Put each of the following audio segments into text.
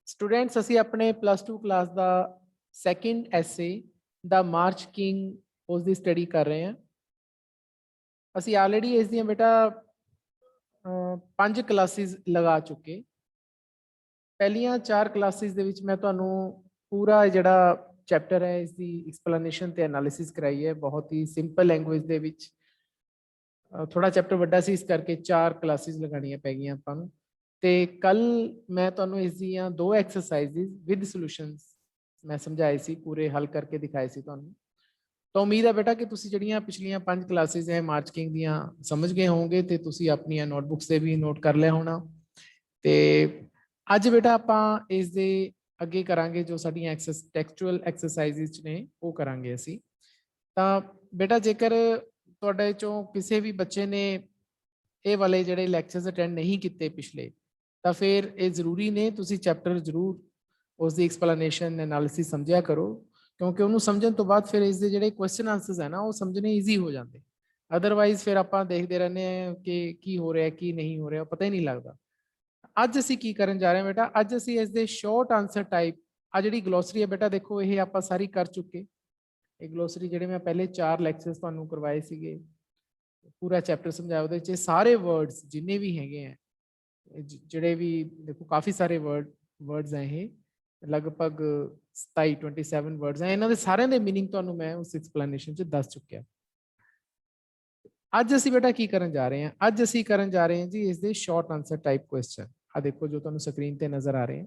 Students असी अपने +2 class का second essay the March king उसकी स्टडी कर रहे हैं। असी ऑलरेडी इस दी बेटा 5 क्लासेस लगा चुके। पहलियां 4 क्लासेस दे विच मैं तुहानू पूरा जिहड़ा चैप्टर है इसकी एक्सप्लेनेशन ते एनालिसिस कराई है बहुत ही सिंपल लैंगुएज दे विच। थोड़ा चैप्टर वड्डा सी इस करके 4 क्लासेस लगानियां पै गईयां आपां नूं। ते कल मैं तुहानू इस दियां 2 एक्सरसाइजिज विद सॉल्यूशंस मैं समझाए सी, पूरे हल करके दिखाए सी तुहानू। तो उम्मीद है बेटा कि तुसी जड़ियां पिछलियां 5 क्लासेस है मार्च किंग दियां समझ गए होंगे ते तुसी अपनी नोटबुक्स से भी नोट कर लिया होना। ते अज बेटा आपां इस दे अगे करांगे जो साडियां टैक्सचुअल एक्सरसाइजिज ने वो करांगे असी। तां बेटा जेकर तुहाडे चों किसी भी बच्चे ने ये वाले जिहड़े लैक्चरस अटेंड नहीं किए पिछले, तो फिर ये जरूरी ने तुसी चैप्टर जरूर उसकी एक्सप्लेनेशन एनालिसिस समझिया करो, क्योंकि उन्होंने समझने तो बाद फिर इसके जिहड़े क्वेश्चन आंसर्स है ना वो समझने ईजी हो जाते। अदरवाइज फिर आप देखते रहने हैं कि की हो रहा है की नहीं हो रहा पता ही नहीं लगता। अज असी की करन जा रहे हैं बेटा, अज असी इसके शॉर्ट आंसर टाइप आ जी ग्लोसरी है बेटा, देखो ये आप सारी कर चुके। ये ग्लोसरी जिहड़े मैं पहले 4 लैक्चर्स तुहानू करवाए सीगे, पूरा चैप्टर समझाया, वो सारे वर्ड्स जिन्ने भी हैं जिहड़े भी देखो काफ़ी सारे वर्ड्स हैं, ये लगभग 27 वर्ड्स हैं, इन्होंने सारे दे मीनिंग तुहानू मैं उस एक्सप्लेनेशन च दस चुकिया। अज असी बेटा की करन जा रहे हैं, अज असी करन जा रहे हैं जी इसके शॉर्ट आंसर टाइप क्वेश्चन। आ देखो जो तुहानू स्क्रीन पर नज़र आ रहे हैं।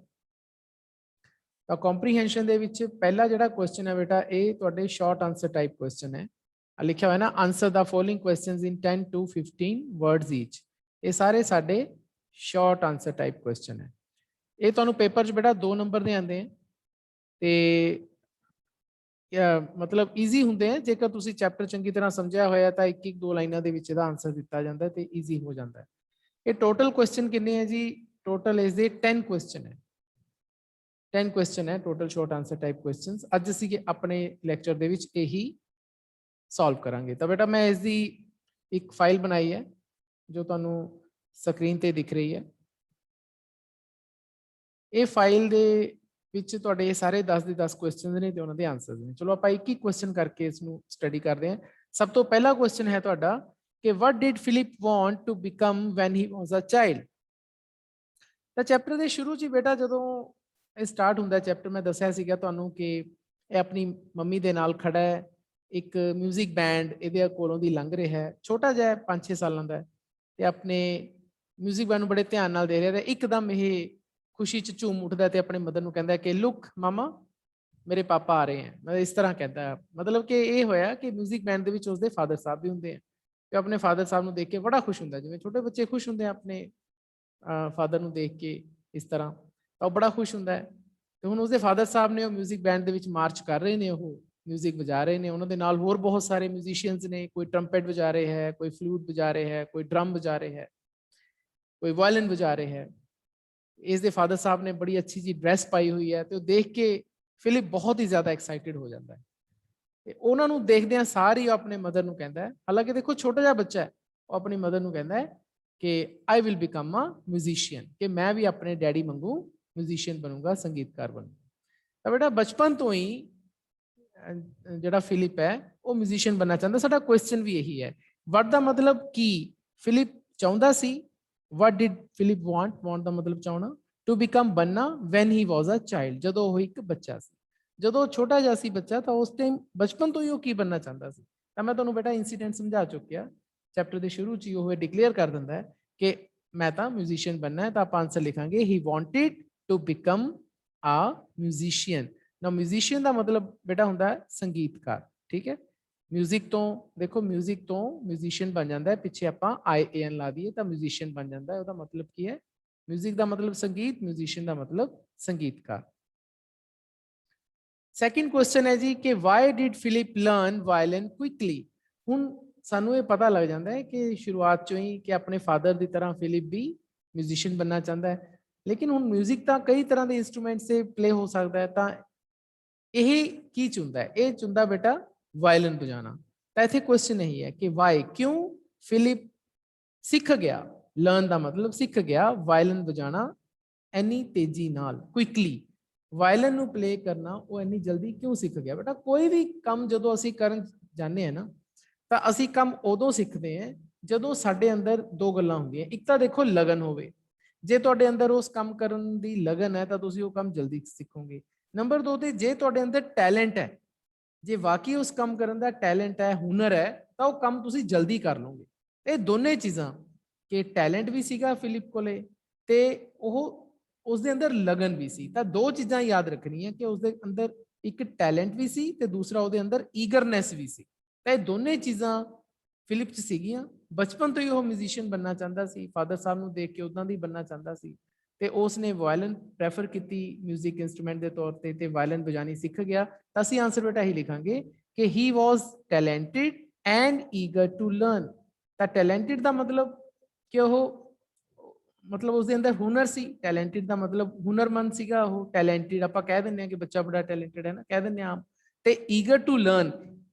तो कॉम्प्रीहेंशन दे विच पहला जिहड़ा क्वेश्चन है बेटा ये तुहाडे शॉर्ट आंसर टाइप क्वेश्चन है। लिखा हुआ है ना, answer the following questions in 10 to 15 words each. ये सारे साडे शॉर्ट आंसर टाइप क्वेश्चन है। ये तुहानू पेपर च बेटा 2 नंबर दे आंदे हैं ते मतलब ईजी होंगे हैं जेकर तुसी चैप्टर चंगी तरह समझिया होया तो एक एक 2 लाइनों के विच इहदा आंसर दिता जाता है तो ईजी हो जाता है। ये टोटल क्वेश्चन कितने हैं जी, टोटल इस दे 10 क्वेश्चन है। 10 क्वेश्चन है total short answer type question. अज असी अपने लैक्चर दे विच यही सॉल्व करांगे। तो बेटा मैं इसकी एक फाइल बनाई है जो तुहानू स्क्रीन पर दिख रही है। ये फाइल दे विच तुहाडे सारे 10 ਦੇ 10 क्वेश्चन ने ते उन्हां दे आंसर्स ने। चलो आपां एक ही क्वेश्चन करके इसनू स्टडी करते हैं। सब तो पहला क्वेश्चन है तुहाडा कि what did Philip want to become when he was a child. तो चैप्टर के शुरू च बेटा जदों स्टार्ट होंदा चैप्टर मैं दस्सिया सीगा तुहानू कि यह अपनी मम्मी दे नाल खड़ा है, एक म्यूजिक बैंड इहदे कोलों दी लंघ रहा है, छोटा जिहा 5-6 सालों का ते अपने म्यूजिक बैंड बड़े ध्यान नाल दे रहा है। एकदम ये खुशी च झूम उठता है, अपने मदर को कहता है कि लुक मामा मेरे पापा आ रहे हैं, मतलब इस तरह कहता है। मतलब कि ये होया कि म्यूजिक बैंड के उसके फादर साहब भी होंगे हैं, तो अपने फादर साहब को देख के बड़ा खुश होंगे, जिवें छोटे बच्चे खुश होंगे अपने फादर को देख के इस तरह, तो बड़ा खुश होंगे है। तो हुण उसके फादर साहब ने म्यूजिक बैंड के मार्च कर रहे हैं, वो म्यूजिक बजा रहे हैं, उन्होंने नाल होर बहुत सारे म्यूजिशियंस ने, कोई ट्रंपेट बजा रहे हैं, कोई फ्लूट बजा रहे हैं, कोई ड्रम बजा रहे हैं, कोई वायलिन बजा रहे हैं। इसके फादर साहब ने बड़ी अच्छी जी ड्रैस पाई हुई है, तो देख के फिलिप बहुत ही ज़्यादा एक्साइटेड हो जाता है। उन्होंने देखदे सारी अपने मदर को कहता है, हालांकि देखो छोटा जहा बच्चा है, वो अपनी मदर को कहता है कि I will become a musician, कि मैं भी अपने डैडी वांगू म्यूजिशियन बनूंगा, संगीतकार बनूंगा। तो बेटा बचपन तो ही जो फिलिप है वो म्यूजिशियन बनना चाहता। साडा क्वेश्चन भी यही है, वट का मतलब की फिलिप चाहता सी, what did Philip want, want का मतलब चाहना, टू बिकम बनना when he was a child, जो वो एक बच्चा सी, जो छोटा जहा सी बच्चा, तो उस टाइम बचपन तो ही वो की बनना चाहता सी। तो मैं तुहानू बेटा इंसीडेंट समझा चुकिया, चैप्टर के शुरू च वो डिक्लेयर कर दिंदा है कि मैं तो म्यूजिशियन बनना है। तो आप answer लिखांगे he wanted to become uh musician. ना म्यूजिशियन का मतलब बेटा होंदा है संगीतकार, ठीक है। म्यूजिक तो देखो म्यूजिक तो म्यूजिशियन बन जाता है, पिछे आप IAN ला दिए तो म्यूजिशियन बन जाता है। उसका मतलब की है, म्यूजिक का मतलब संगीत, म्यूजिशियन का मतलब संगीतकार। सैकेंड क्वेश्चन है जी कि why did Philip learn violin quickly. हुण सानू ये पता लग जाता है कि शुरुआत चो ही कि अपने फादर की तरह फिलिप भी म्यूजिशियन बनना चाहता है, लेकिन हुण म्यूजिक तो कई तरह के इंस्ट्रूमेंट से प्ले हो सकता है। तो यही की चुनता है, ये चुनता बेटा वायलिन बजाना। तो इतने क्वेश्चन यही है कि वाई, क्यों फिलिप सीख गया, लर्न का मतलब सीख गया वायलिन बजाना ਇੰਨੀ ਤੇਜ਼ੀ ਨਾਲ ਕੁਇਕਲੀ ਵਾਇਲਨ ਨੂੰ ਪਲੇ ਕਰਨਾ ਉਹ ਇੰਨੀ ਜਲਦੀ ਕਿਉਂ ਸਿੱਖ ਗਿਆ? ਬੇਟਾ ਕੋਈ ਵੀ ਕੰਮ ਜਦੋਂ ਅਸੀਂ ਕਰਨ ਜਾਂਦੇ ਹਾਂ ਨਾ ਤਾਂ ਅਸੀਂ ਕੰਮ ਉਦੋਂ ਸਿੱਖਦੇ ਹਾਂ ਜਦੋਂ ਸਾਡੇ ਅੰਦਰ ਦੋ ਗੱਲਾਂ ਹੁੰਦੀਆਂ। ਇੱਕ ਤਾਂ ਦੇਖੋ ਲਗਨ ਹੋਵੇ, ਜੇ ਤੁਹਾਡੇ ਅੰਦਰ ਉਸ ਕੰਮ ਕਰਨ ਦੀ ਲਗਨ ਹੈ ਤਾਂ ਤੁਸੀਂ ਉਹ ਕੰਮ ਜਲਦੀ ਸਿੱਖੋਗੇ। ਨੰਬਰ 2 ਤੇ ਜੇ ਤੁਹਾਡੇ ਅੰਦਰ ਟੈਲੈਂਟ ਹੈ, ਜੇ ਵਾਕਈ ਉਸ ਕੰਮ ਕਰਨ ਦਾ ਟੈਲੈਂਟ ਹੈ, ਹੁਨਰ ਹੈ, ਤਾਂ ਉਹ ਕੰਮ ਤੁਸੀਂ ਜਲਦੀ ਕਰ ਲਓਗੇ। ਇਹ ਦੋਨੇ ਚੀਜ਼ਾਂ ਕਿ ਟੈਲੈਂਟ ਵੀ ਸੀਗਾ ਫਿਲਿਪ ਕੋਲੇ ਤੇ ਉਹ ਉਸਦੇ ਅੰਦਰ ਲਗਨ ਵੀ ਸੀ। ਤਾਂ ਦੋ ਚੀਜ਼ਾਂ ਯਾਦ ਰੱਖਣੀਆਂ ਕਿ ਉਸਦੇ ਅੰਦਰ ਇੱਕ ਟੈਲੈਂਟ ਵੀ ਸੀ ਤੇ ਦੂਸਰਾ ਉਹਦੇ ਅੰਦਰ ਈਗਰਨੈਸ ਵੀ ਸੀ। ਤਾਂ ਇਹ ਦੋਨੇ ਚੀਜ਼ਾਂ ਫਿਲਿਪ 'ਚ ਸੀਗੀਆਂ। ਬਚਪਨ ਤੋਂ ਹੀ ਉਹ ਮਿਊਜ਼ੀਸ਼ੀਅਨ ਬਣਨਾ ਚਾਹੁੰਦਾ ਸੀ, ਫਾਦਰ ਸਾਹਿਬ ਨੂੰ ਦੇਖ ਕੇ ਉਦਾਂ ਦੀ ਬਣਨਾ ਚਾਹੁੰਦਾ ਸੀ ਤੇ ਉਸਨੇ ਵਾਇਲਨ ਪ੍ਰੈਫਰ ਕੀਤੀ ਮਿਊਜ਼ਿਕ ਇੰਸਟਰੂਮੈਂਟ ਦੇ ਤੌਰ ਤੇ ਵਾਇਲਨ ਵਜਾਣੀ ਸਿੱਖ ਗਿਆ। ਤਾਂ ਅਸੀਂ ਆਨਸਰ ਬੇਟਾ ਹੀ ਲਿਖਾਂਗੇ ਕਿ ਹੀ ਵਾਜ਼ ਟੈਲੈਂਟਡ ਐਂਡ ਈਗਰ ਟੂ ਲਰਨ। ਤਾਂ ਟੈਲੈਂਟਡ ਦਾ ਮਤਲਬ ਕਿ ਉਹ ਮਤਲਬ ਉਸਦੇ ਅੰਦਰ ਹੁਨਰ ਸੀ, ਟੈਲੈਂਟਡ ਦਾ ਮਤਲਬ ਹੁਨਰਮੰਦ ਸੀਗਾ ਉਹ। ਟੈਲੈਂਟਡ ਆਪਾਂ ਕਹਿ ਦਿੰਦੇ ਹਾਂ ਕਿ ਬੱਚਾ ਬੜਾ ਟੈਲੈਂਟਡ ਹੈ ਨਾ, ਕਹਿ ਦਿੰਦੇ ਹਾਂ ਆਮ। ਤੇ ਈਗਰ ਟੂ ਲਰਨ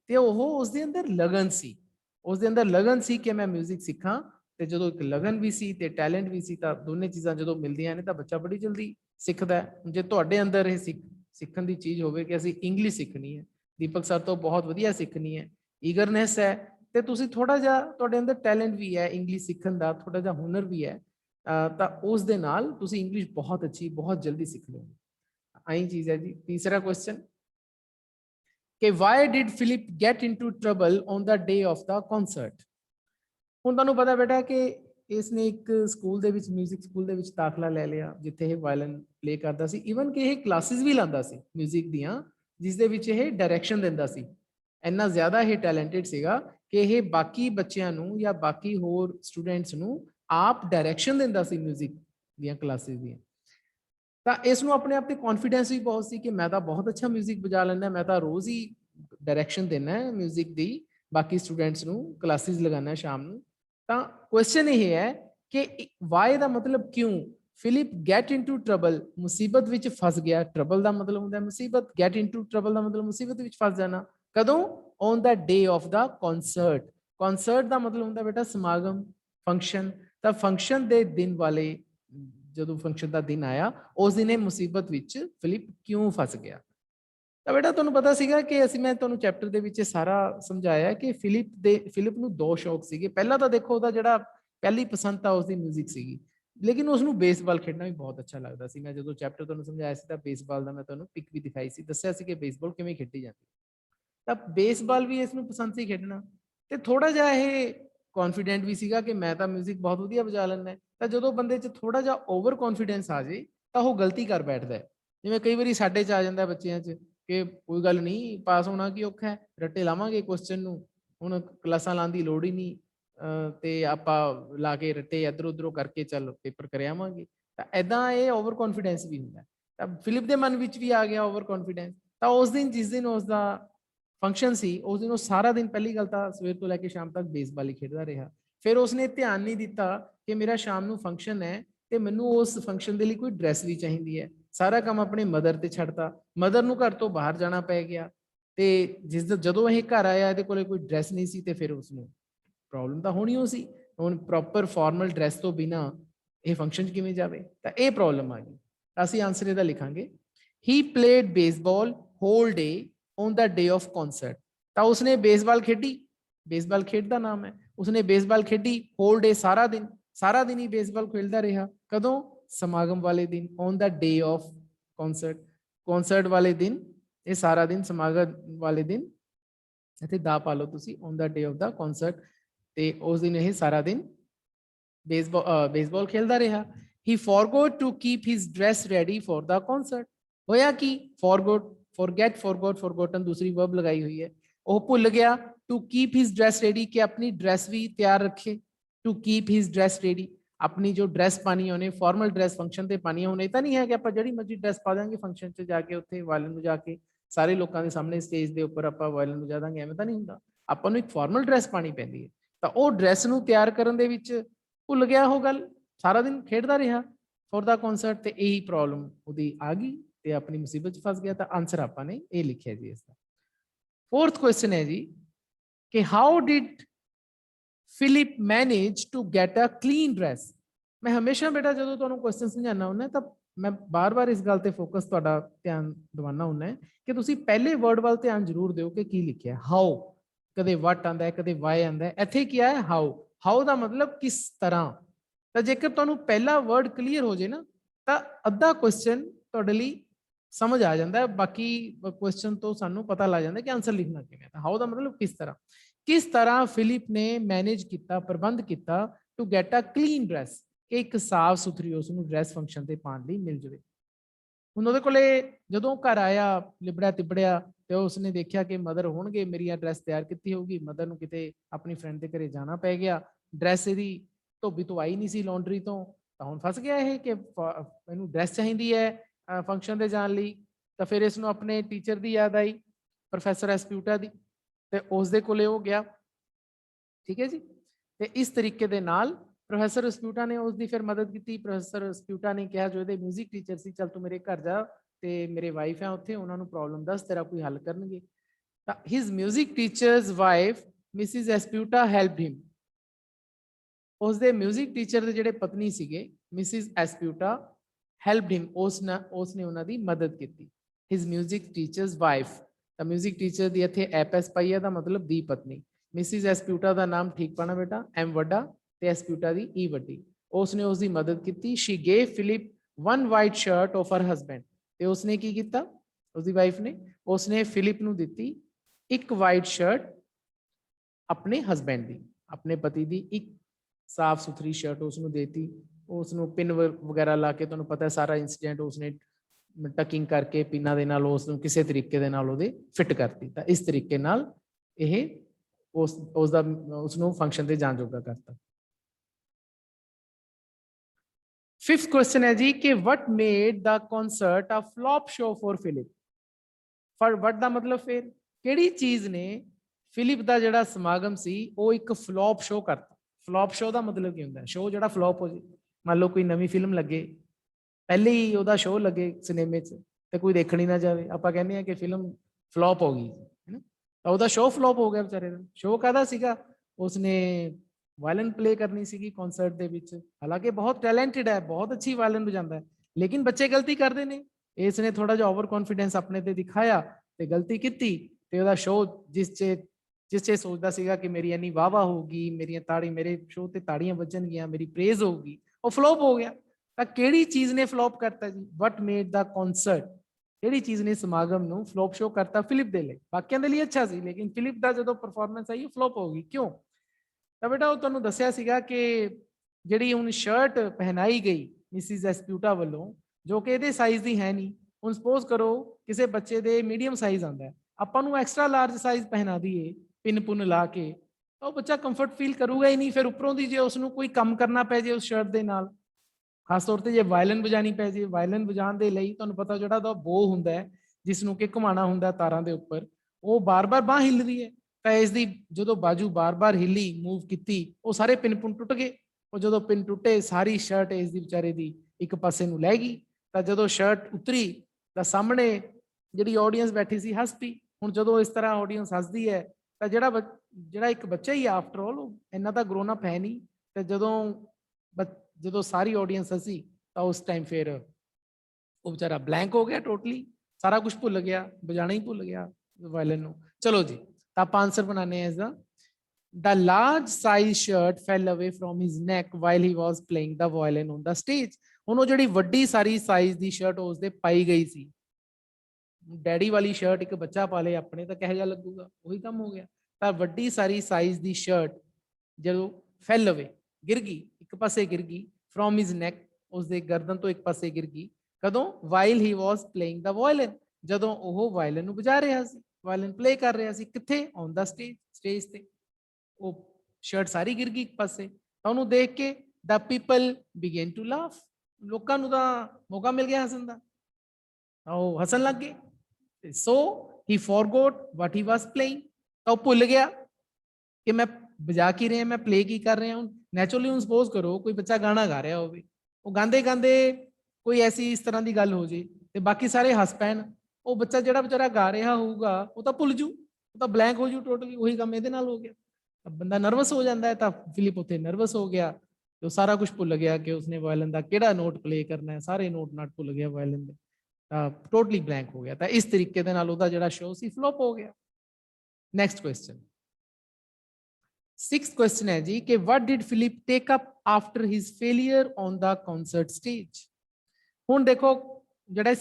ਤੇ ਉਹ ਉਸਦੇ ਅੰਦਰ ਲਗਨ ਸੀ, ਉਸਦੇ ਅੰਦਰ ਲਗਨ ਸੀ ਕਿ ਮੈਂ ਮਿਊਜ਼ਿਕ ਸਿੱਖਾਂ। ਤੇ ਜਦੋਂ ਇੱਕ ਲਗਨ ਵੀ ਸੀ ਤੇ ਟੈਲੈਂਟ ਵੀ ਸੀ ਤਾਂ ਦੋਨੇ ਚੀਜ਼ਾਂ ਜਦੋਂ ਮਿਲਦੀਆਂ ਨੇ ਤਾਂ ਬੱਚਾ ਬੜੀ ਜਲਦੀ ਸਿੱਖਦਾ ਹੈ। ਜੇ ਤੁਹਾਡੇ ਅੰਦਰ ਇਹ ਸਿੱਖਣ ਦੀ ਚੀਜ਼ ਹੋਵੇ ਕਿ ਅਸੀਂ ਇੰਗਲਿਸ਼ ਸਿੱਖਣੀ ਹੈ, ਦੀਪਕ ਸਰ ਤੋਂ ਬਹੁਤ ਵਧੀਆ ਸਿੱਖਣੀ ਹੈ, ਈਗਰਨੈਸ ਹੈ ਤੇ ਤੁਸੀਂ ਥੋੜਾ ਜਿਹਾ ਤੁਹਾਡੇ ਅੰਦਰ ਟੈਲੈਂਟ ਵੀ ਹੈ ਇੰਗਲਿਸ਼ ਸਿੱਖਣ ਦਾ, ਥੋੜਾ ਜਿਹਾ ਹੁਨਰ ਵੀ ਹੈ, ਤਾਂ ਉਸ ਦੇ ਨਾਲ ਤੁਸੀਂ ਇੰਗਲਿਸ਼ ਬਹੁਤ ਅੱਛੀ ਬਹੁਤ ਜਲਦੀ ਸਿੱਖ ਲਓਗੇ। ਆਹੀ ਚੀਜ਼ ਹੈ ਜੀ। ਤੀਸਰਾ ਕੁਐਸਚਨ ਕਿ why did Philip get into trouble on the day of the concert. ਹੁਣ ਤੁਹਾਨੂੰ ਪਤਾ ਬੇਟਾ ਕਿ ਇਸਨੇ ਇੱਕ ਸਕੂਲ ਦੇ ਵਿੱਚ ਮਿਊਜ਼ਿਕ ਸਕੂਲ ਦੇ ਵਿੱਚ ਦਾਖਲਾ ਲੈ ਲਿਆ ਜਿੱਥੇ ਇਹ ਵਾਇਲਨ ਪਲੇ ਕਰਦਾ ਸੀ। ਈਵਨ ਕਿ ਇਹ ਕਲਾਸਿਸ ਵੀ ਲਾਉਂਦਾ ਸੀ ਮਿਊਜ਼ਿਕ ਦੀਆਂ ਜਿਸ ਦੇ ਵਿੱਚ ਇਹ ਡਾਇਰੈਕਸ਼ਨ ਦਿੰਦਾ ਸੀ। ਇੰਨਾ ਜ਼ਿਆਦਾ ਇਹ ਟੈਲੈਂਟਡ ਸੀਗਾ ਕਿ ਇਹ ਬਾਕੀ ਬੱਚਿਆਂ ਨੂੰ ਜਾਂ ਬਾਕੀ ਹੋਰ ਸਟੂਡੈਂਟਸ ਨੂੰ ਆਪ ਡਾਇਰੈਕਸ਼ਨ ਦਿੰਦਾ ਸੀ ਮਿਊਜ਼ਿਕ ਦੀਆਂ ਕਲਾਸਿਸ ਦੀਆਂ। ਤਾਂ ਇਸ ਨੂੰ ਆਪਣੇ ਆਪ ਤੇ ਕੌਨਫੀਡੈਂਸ ਵੀ ਬਹੁਤ ਸੀ ਕਿ ਮੈਂ ਤਾਂ ਬਹੁਤ ਅੱਛਾ ਮਿਊਜ਼ਿਕ ਵਜਾ ਲੈਂਦਾ, ਮੈਂ ਤਾਂ ਰੋਜ਼ ਹੀ ਡਾਇਰੈਕਸ਼ਨ ਦੇਣਾ ਹੈ ਮਿਊਜ਼ਿਕ ਦੀ ਬਾਕੀ ਸਟੂਡੈਂਟਸ ਨੂੰ, ਕਲਾਸਿਸ ਲਗਾਉਣਾ ਸ਼ਾਮ ਨੂੰ। ਤਾਂ ਕੁਐਸਚਨ ਇਹ ਹੈ ਕਿ ਵਾਈ ਦਾ ਮਤਲਬ ਕਿਉਂ। ਫਿਲਿਪ ਗੈਟ ਇਨਟੂ ਟਰਬਲ ਮੁਸੀਬਤ ਵਿੱਚ ਫਸ ਗਿਆ। ਟਰਬਲ ਦਾ ਮਤਲਬ ਹੁੰਦਾ ਮੁਸੀਬਤ, ਗੈਟ ਇਨਟੂ ਟਰਬਲ ਦਾ ਮਤਲਬ ਮੁਸੀਬਤ ਵਿੱਚ ਫਸ ਜਾਣਾ। ਕਦੋਂ? On the day of the concert. Concert ਦਾ ਮਤਲਬ ਹੁੰਦਾ ਬੇਟਾ ਸਮਾਗਮ, ਫੰਕਸ਼ਨ। ਤਾਂ ਫੰਕਸ਼ਨ ਦੇ ਦਿਨ ਵਾਲੇ ਜਦੋਂ ਫੰਕਸ਼ਨ ਦਾ ਦਿਨ ਆਇਆ ਉਸ ਦਿਨ ਇਹ ਮੁਸੀਬਤ ਵਿੱਚ ਫਿਲਿਪ ਕਿਉਂ ਫਸ ਗਿਆ। ਤਾਂ ਬੇਟਾ ਤੁਹਾਨੂੰ ਪਤਾ ਸੀਗਾ ਕਿ ਮੈਂ ਤੁਹਾਨੂੰ ਚੈਪਟਰ ਦੇ ਵਿੱਚ ਸਾਰਾ ਸਮਝਾਇਆ ਕਿ ਫਿਲਿਪ ਨੂੰ ਦੋ ਸ਼ੌਕ ਸੀਗੇ। ਪਹਿਲਾਂ ਤਾਂ ਦੇਖੋ ਉਹਦਾ ਜਿਹੜਾ ਪਹਿਲੀ ਪਸੰਦ ਤਾਂ ਉਸਦੀ ਮਿਊਜ਼ਿਕ ਸੀਗੀ, ਲੇਕਿਨ ਉਸਨੂੰ ਬੇਸਬਾਲ ਖੇਡਣਾ ਵੀ ਬਹੁਤ ਅੱਛਾ ਲੱਗਦਾ ਸੀ। ਮੈਂ ਜਦੋਂ ਚੈਪਟਰ ਤੁਹਾਨੂੰ ਸਮਝਾਇਆ ਸੀ ਤਾਂ ਬੇਸਬਾਲ ਦਾ ਮੈਂ ਤੁਹਾਨੂੰ ਪਿਕ ਵੀ ਦਿਖਾਈ ਸੀ, ਦੱਸਿਆ ਸੀ ਕਿ ਬੇਸਬਾਲ ਕਿਵੇਂ ਖੇਡੀ ਜਾਂਦੀ। ਤਾਂ ਬੇਸਬਾਲ ਵੀ ਇਸ ਨੂੰ ਪਸੰਦ ਸੀ ਖੇਡਣਾ ਤੇ ਥੋੜਾ ਜਿਹਾ ਇਹ ਕੌਨਫੀਡੈਂਟ ਵੀ ਸੀਗਾ ਕਿ ਮੈਂ ਤਾਂ ਮਿਊਜ਼ਿਕ ਬਹੁਤ ਵਧੀਆ ਵਜਾ ਲੈਂਦਾ। ਤਾਂ ਜਦੋਂ ਬੰਦੇ 'ਚ ਥੋੜਾ ਜਿਹਾ ਓਵਰ ਕੌਨਫੀਡੈਂਸ ਆ ਜੇ ਤਾਂ ਉਹ ਗਲਤੀ ਕਰ ਬੈਠਦਾ। ਜਿਵੇਂ ਕਈ ਵਾਰੀ ਸਾਡੇ 'ਚ ਆ ਜਾਂਦਾ ਬੱਚਿਆਂ 'ਚ ਕਿ ਕੋਈ ਗੱਲ ਨਹੀਂ, ਪਾਸ ਹੋਣਾ ਕੀ ਔਖਾ ਹੈ, ਰੱਟੇ ਲਾਵਾਂਗੇ ਕੁਐਸਚਨ ਨੂੰ, ਹੁਣ ਕਲਾਸਾਂ ਲਾਉਣ ਦੀ ਲੋੜ ਹੀ ਨਹੀਂ ਤੇ ਆਪਾਂ ਲਾ ਕੇ ਰੱਟੇ ਇੱਧਰ ਉੱਧਰੋਂ ਕਰਕੇ ਚੱਲ ਪੇਪਰ ਕਰ ਆਵਾਂਗੇ। ਤਾਂ ਐਦਾਂ ਇਹ ਓਵਰ ਕੌਨਫੀਡੈਂਸ ਵੀ ਹੁੰਦਾ। ਤਾਂ ਫਿਲਿਪ ਦੇ ਮਨ ਵਿੱਚ ਵੀ ਆ ਗਿਆ ਓਵਰ ਕੌਨਫੀਡੈਂਸ। ਤਾਂ ਉਸ ਦਿਨ ਜਿਸ ਦਿਨ ਉਸ ਦਾ ਫੰਕਸ਼ਨ ਸੀ ਉਸ ਦਿਨ ਉਹ ਸਾਰਾ ਦਿਨ ਪਹਿਲੀ ਗੱਲ ਤਾਂ ਸਵੇਰ ਤੋਂ ਲੈ ਕੇ ਸ਼ਾਮ ਤੱਕ ਬੇਸਬਾਲ ਹੀ ਖੇਡਦਾ ਰਿਹਾ। ਫਿਰ ਉਸਨੇ ਧਿਆਨ ਨਹੀਂ ਦਿੱਤਾ ਕਿ ਮੇਰਾ ਸ਼ਾਮ ਨੂੰ ਫੰਕਸ਼ਨ ਹੈ ਤੇ ਮੈਨੂੰ ਉਸ ਫੰਕਸ਼ਨ ਦੇ ਲਈ ਕੋਈ ਡਰੈਸ ਵੀ ਚਾਹੀਦੀ ਹੈ। ਸਾਰਾ ਕੰਮ ਆਪਣੇ ਮਦਰ ਤੇ ਛੱਡਤਾ। ਮਦਰ ਨੂੰ ਘਰ ਤੋਂ ਬਾਹਰ ਜਾਣਾ ਪੈ ਗਿਆ ਤੇ ਜਦੋਂ ਇਹ ਘਰ ਆਇਆ ਇਹਦੇ ਕੋਲੇ ਕੋਈ ਡਰੈਸ ਨਹੀਂ ਸੀ ਤੇ ਫਿਰ ਉਸਨੂੰ ਪ੍ਰੋਬਲਮ ਤਾਂ ਹੋਣੀ ਹੋ ਸੀ। ਹੁਣ ਪ੍ਰੋਪਰ ਫਾਰਮਲ ਡਰੈਸ ਤੋਂ ਬਿਨਾ ਇਹ ਫੰਕਸ਼ਨ 'ਚ ਕਿਵੇਂ ਜਾਵੇ। ਤਾਂ ਇਹ ਪ੍ਰੋਬਲਮ ਆ ਗਈ। ਅਸੀਂ ਆਨਸਰ ਇਹਦਾ ਲਿਖਾਂਗੇ ਹੀ played baseball hole day on the day of concert. ਤਾਂ ਉਸਨੇ ਬੇਸਬਾਲ ਖੇਡੀ, ਬੇਸਬਾਲ ਖੇਡ ਦਾ ਨਾਮ ਹੈ, ਉਸਨੇ ਬੇਸਬਾਲ ਖੇਡੀ ਹੋਲ ਡੇ, ਸਾਰਾ ਦਿਨ ਹੀ ਬੇਸਬਾਲ ਖੇਡਦਾ ਰਿਹਾ। ਕਦੋਂ? ਸਮਾਗਮ ਵਾਲੇ ਦਿਨ, on the day of concert, concert ਵਾਲੇ ਦਿਨ, ਇਹ ਸਾਰਾ ਦਿਨ ਸਮਾਗਮ ਵਾਲੇ ਦਿਨ ਇੱਥੇ ਦਾ ਪਾ ਲਓ ਤੁਸੀਂ, on the day of the concert. ਤੇ ਉਸ ਦਿਨ ਇਹ ਸਾਰਾ ਦਿਨ ਬੇਸਬਾਲ ਖੇਡਦਾ ਰਿਹਾ। ਹੀ forgot to keep his dress ready for the concert. ਹੋਇਆ ਕੀ? ਫੋਰਗੋਟ, ਫॉरगेट, फॉरगॉट, फॉरगॉटन दूसरी वर्ब लगाई हुई है। वो भूल गया। To keep his dress ready, कि अपनी ड्रेस भी तैयार रखे। To keep his dress ready, अपनी जो ड्रेस पानी है उन्हें फॉर्मल ड्रेस फंक्शन ते पानी है। उन्हें तो नहीं है कि आप जड़ी मर्जी ड्रेस पा देंगे फंक्शन च जाके उत्थे वायलिन वजा के सारे लोगों के सामने स्टेज के उपर आप वायलिन वजा देंगे, एवं तो नहीं होंदा। आपां नूं एक फॉर्मल ड्रेस पानी पैंदी है। तो वो ड्रेस नूं तैयार करन दे विच भुल गया वो गल, सारा दिन खेडदा रहा फॉर द कॉन्सर्ट ते यही प्रॉब्लम उहदी आ गई ते अपनी मुसीबत च फस गया। तो आंसर आपने ये लिखा जी इसका। फोर्थ क्वेश्चन है जी कि how did Philip manage to get a clean dress. मैं हमेशा बेटा जो तुहानूं क्वेश्चन समझाना हुंदा तां मैं बार बार इस गल ते फोकस तुहाडा ध्यान दिवाना हुंदा कि तुसीं पहले वर्ड वाल ध्यान जरूर दिओ कि की लिखिआ हाउ कदे वट आंदा है कदे वाई आंदा है इत्थे क्या है हाउ हाउ दा मतलब किस तरह तां जेकर तुहानूं पहला वर्ड क्लीयर हो जाए ना तां अद्धा क्वेश्चन तुहाडे लई समझ आ जाता है बाकी क्वेश्चन तो सानू पता लग जाता है कि आंसर लिखना किवें है हाउ दा मतलब किस तरह फिलिप ने मैनेज किया प्रबंध किया to get a clean dress कि एक साफ सुथरी उसनूं ड्रैस फंक्शन ते पाउण लई मिल जाए हुण उहदे कोले जदों घर आया लिबड़िया तिबड़िया तो उसने देखा कि मदर होणगे मेरी ड्रैस तैयार की होगी मदर नूं किते अपनी फ्रेंड के घरे जाना पै गया ड्रैस इहदी धोबी तो आई नहीं सी लॉन्ड्री तो हुण फस गया है कि मैनूं ड्रैस चाहिदी है फंक्शन ते जाण लई तां फिर इसनूं अपने टीचर की याद आई प्रोफैसर एस्प्यूटा की ते उस दे कोले हो गया ठीक है जी ते इस तरीके दे नाल प्रोफैसर स्प्यूटा ने उसकी फिर मदद की प्रोफैसर स्प्यूटा ने कहा जो ये म्यूजिक टीचर से चल तू मेरे घर जा तो मेरे वाइफ है उत्थे उन्होंने प्रॉब्लम दस तेरा कोई हल करनगे his music teachers wife Mrs एस्प्यूटा हैल्प्ड him उसके म्यूजिक टीचर के जोड़े पत्नी सीगे मिसिज एस्प्यूटा हैल्प्ड हिम उसने उन्होंने मदद की his music teachers wife music teacher की इत्थे एपएस पाई है मतलब दी पत्नी मिसिज एस्प्यूटा का नाम ठीक पाना बेटा एम वड्डा ते एस्प्यूटा दी ई वड्डी उसने उसकी मदद की she gave Philip one white shirt of her husband ते उसने की किया उसकी वाइफ ने उसने फिलिप नूं दित्ती एक वाइट शर्ट अपने हसबैंड की अपने पति की एक साफ सुथरी शर्ट उसनूं देती उसनूं पिन वगैरह ला के तुहानूं पता है सारा इंसीडेंट उसने टकिंग करके पिना दे नाल उसनूं किसी तरीके दे नाल उहदे फिट करती तां इस तरीके नाल इह उसदा उसनूं फंक्शन ते जाण जोगा करता फिफ्थ क्वेश्चन है जी कि what made the concert a flop show for Philip for what दा मतलब फिर किहड़ी चीज ने फिलिप दा जिहड़ा समागम सी वो एक फ्लॉप शो करता फ्लॉप शो का मतलब की होंदा है शो जिहड़ा फ्लॉप हो जाए मान लो कोई नवी फिल्म लगे पहले ही ਉਹਦਾ शो लगे सिनेमे च ते कोई देखण ही ना जाए आपां कहने हैं कि फिल्म फ्लॉप हो गई है ना तो ਉਹਦਾ शो फ्लॉप हो गया बेचारे ਦਾ शो काहदा सीगा उसने वायलिन प्ले करनी सीगी कॉन्सर्ट दे विच हालांकि बहुत टैलेंटेड है बहुत अच्छी वायलिन बजाता है लेकिन बच्चे गलती करते हैं इसने थोड़ा जिहा ओवर कॉन्फिडेंस अपने ते दिखाया ते गलती की ते ਉਹਦਾ शो जिस चे सोचता सीगा कि मेरी इन्नी वाह वाह होगी मेरी ताड़ी मेरे शो ते ताड़ियां बजणगियां मेरी प्रेज होगी वो फ्लॉप हो गया ਤਾਂ ਕਿਹੜੀ ਚੀਜ਼ ਨੇ ਫਲॉप ਕਰਤਾ ਜੀ ਵਟ ਮੇਡ ਦਾ ਕਨਸਰਟ ਕਿਹੜੀ ਚੀਜ਼ ਨੇ ਸਮਾਗਮ ਨੂੰ ਫਲॉप ਸ਼ੋ ਕਰਤਾ ਫਿਲਿਪ ਦੇ ਲਈ ਬਾਕੀਆਂ ਦੇ ਲਈ ਅੱਛਾ ਸੀ ਲੇਕਿਨ ਫਿਲਿਪ ਦਾ ਜਦੋਂ ਪਰਫਾਰਮੈਂਸ ਆਈ ਉਹ ਫਲॉप ਹੋ ਗਈ ਕਿਉਂ ਤਾਂ ਬੇਟਾ ਉਹ ਤੁਹਾਨੂੰ ਦੱਸਿਆ ਸੀਗਾ ਕਿ ਜਿਹੜੀ ਹੁਣ ਸ਼ਰਟ ਪਹਿਨਾਈ ਗਈ ਮਿਸਿਸ ਐਸਪਿਊਟਾ ਵੱਲੋਂ ਜੋ ਕਿ ਇਹਦੇ ਸਾਈਜ਼ ਦੀ ਹੈ ਨਹੀਂ ਹੁਣ ਸਪੋਜ਼ ਕਰੋ ਕਿਸੇ ਬੱਚੇ ਦੇ ਮੀਡੀਅਮ ਸਾਈਜ਼ ਆਂਦਾ ਆਪਾਂ ਨੂੰ ਐਕਸਟਰਾ ਲਾਰਜ ਸਾਈਜ਼ ਪਹਿਨਾ ਦਈਏ ਪਿੰਨ ਪੁੰਨ ਲਾ ਕੇ ਤਾਂ ਉਹ ਬੱਚਾ ਕੰਫਰਟ ਫੀਲ ਕਰੂਗਾ ਹੀ ਨਹੀਂ ਫਿਰ ਉੱਪਰੋਂ ਦੀ ਜੇ ਉਸ ਨੂੰ ਕੋਈ ਕੰਮ ਕਰਨਾ ਪੈ ਜੇ ਉਸ ਸ਼ਰਟ ਦੇ ਨਾਲ खास तौर पर जे वायलिन बजानी पै जाए वायलिन बजाने के लिए तुहानूं पता जो बो हुंदा है जिसनों कि घुमाना हुंदा तारां दे उपर वो बार बार बांह हिलदी है तो इसकी जो बाजू बार बार हिली मूव की वो सारे पिन पुन टुट गए और जो पिन टुटे सारी शर्ट इसकी बेचारे की एक पासे नूं लै गई तो जो शर्ट उतरी तो सामने जी ऑडियंस बैठी सी हस पई हुण जो इस तरह ऑडियंस हसदी है तो जो एक बच्चा ही आफ्टर ऑल इन्ना तो ग्रोन अप है नहीं तो जो सारी ऑडियंस हसी तो उस टाइम फिर वो बेचारा ब्लैंक हो गया टोटली सारा कुछ भुल गया बजाना ही भुल गया वायलिन चलो जी तो आप आंसर बनाने हैं इसका the large size shirt fell away from his neck while he was playing the violin on the stage हुण वो जिहड़ी वड्डी सारी साइज दी शर्ट उसदे पाई गई सी डैडी वाली शर्ट एक बच्चा पा ले अपने तो कहो जिहा लगूगा वही काम हो गया तो वड्डी सारी साइज दी शर्ट जो फेल अवे गिर गई एक पासे गिर गई फ्रॉम हिज नैक उसके गर्दन तो एक पासे गिर गई कदों while he was playing the violin जदों वो वायलिन बजा रहा सी वायलिन प्ले कर रहा सी कित्थे ऑन द स्टेज ते वो शर्ट सारी गिर गई एक पासे तो उन्होंने देख के the people began to laugh लोगों को मौका मिल गया हसन का वो हसन लग गए सो ही forgot what he was playing तो भुल गया कि मैं बजा की रहे हैं मैं प्ले की कर रहे हैं नैचुरली हूँ सपोज करो कोई बच्चा गाना गा रहा हो वो गाते गाते कोई ऐसी इस तरह की गल हो जाए तो बाकी सारे हस पैन वो बच्चा जो बेचारा गा रहा होगा वो तो भुल जू वो तो ब्लैंक हो जू टोटली वही काम ये हो गया अब बंदा नर्वस हो जाता है तो फिलिप उत्थे नर्वस हो गया तो सारा कुछ भुल गया कि उसने वायलिन का किहड़ा नोट प्ले करना है, सारे नोट नाट भुल गया वायलिन दे, टोटली ब्लैंक हो गया। तो इस तरीके दे नाल उहदा जिहड़ा शो सी फ्लॉप हो गया। नेक्स्ट क्वेश्चन, 6th क्वेश्चन है जी कि what did Philip take up after his failure on the concert stage. हुण देखो ਜਿਹੜਾ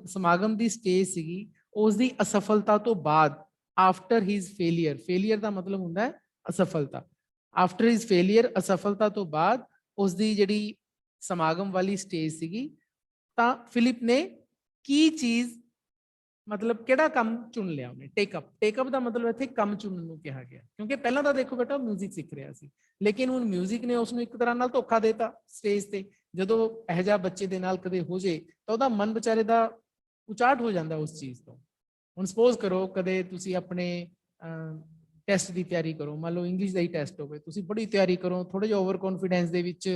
ਸਮਾਗਮ ਦੀ ਸਟੇਜ ਸੀਗੀ ਉਸ ਦੀ ਅਸਫਲਤਾ ਤੋਂ ਬਾਅਦ, ਆਫਟਰ ਹਿਜ਼ ਫੇਲਿਅਰ, ਫੇਲਿਅਰ ਦਾ ਮਤਲਬ ਹੁੰਦਾ ਹੈ ਅਸਫਲਤਾ, ਆਫਟਰ ਹਿਜ਼ ਫੇਲਿਅਰ, ਅਸਫਲਤਾ ਤੋਂ ਬਾਅਦ ਉਸ ਦੀ ਜਿਹੜੀ ਸਮਾਗਮ ਵਾਲੀ ਸਟੇਜ ਸੀਗੀ, ਤਾਂ ਫਿਲਿਪ ਨੇ ਕੀ ਚੀਜ਼, ਮਤਲਬ ਕਿਹੜਾ ਕੰਮ ਚੁਣ ਲਿਆ ਉਹਨੇ। ਟੇਕਅਪ, ਟੇਕਅਪ ਦਾ ਮਤਲਬ ਇੱਥੇ ਕੰਮ ਚੁਣਨ ਨੂੰ ਕਿਹਾ ਗਿਆ, ਕਿਉਂਕਿ ਪਹਿਲਾਂ ਤਾਂ ਦੇਖੋ ਬੇਟਾ ਮਿਊਜ਼ਿਕ ਸਿੱਖ ਰਿਹਾ ਸੀ, ਲੇਕਿਨ ਹੁਣ ਮਿਊਜ਼ਿਕ ਨੇ ਉਸ ਨੂੰ ਇੱਕ ਤਰ੍ਹਾਂ ਨਾਲ ਧੋਖਾ ਦੇਤਾ ਸਟੇਜ ਤੇ। ਜਦੋਂ ਇਹੋ ਜਿਹਾ ਬੱਚੇ ਦੇ ਨਾਲ ਕਦੇ ਹੋ ਜੇ ਤਾਂ ਉਹਦਾ ਮਨ ਵਿਚਾਰੇ ਦਾ ਉਚਾਟ ਹੋ ਜਾਂਦਾ ਉਸ ਚੀਜ਼ ਤੋਂ। ਹੁਣ ਸਪੋਜ਼ ਕਰੋ ਕਦੇ ਤੁਸੀਂ ਆਪਣੇ ਟੈਸਟ ਦੀ ਤਿਆਰੀ ਕਰੋ, ਮੰਨ ਲਓ ਇੰਗਲਿਸ਼ ਦਾ ਹੀ ਟੈਸਟ ਹੋਵੇ, ਤੁਸੀਂ ਬੜੀ ਤਿਆਰੀ ਕਰੋ, ਥੋੜੇ ਜਿਹਾ ਓਵਰ ਕੌਨਫੀਡੈਂਸ ਦੇ ਵਿੱਚ,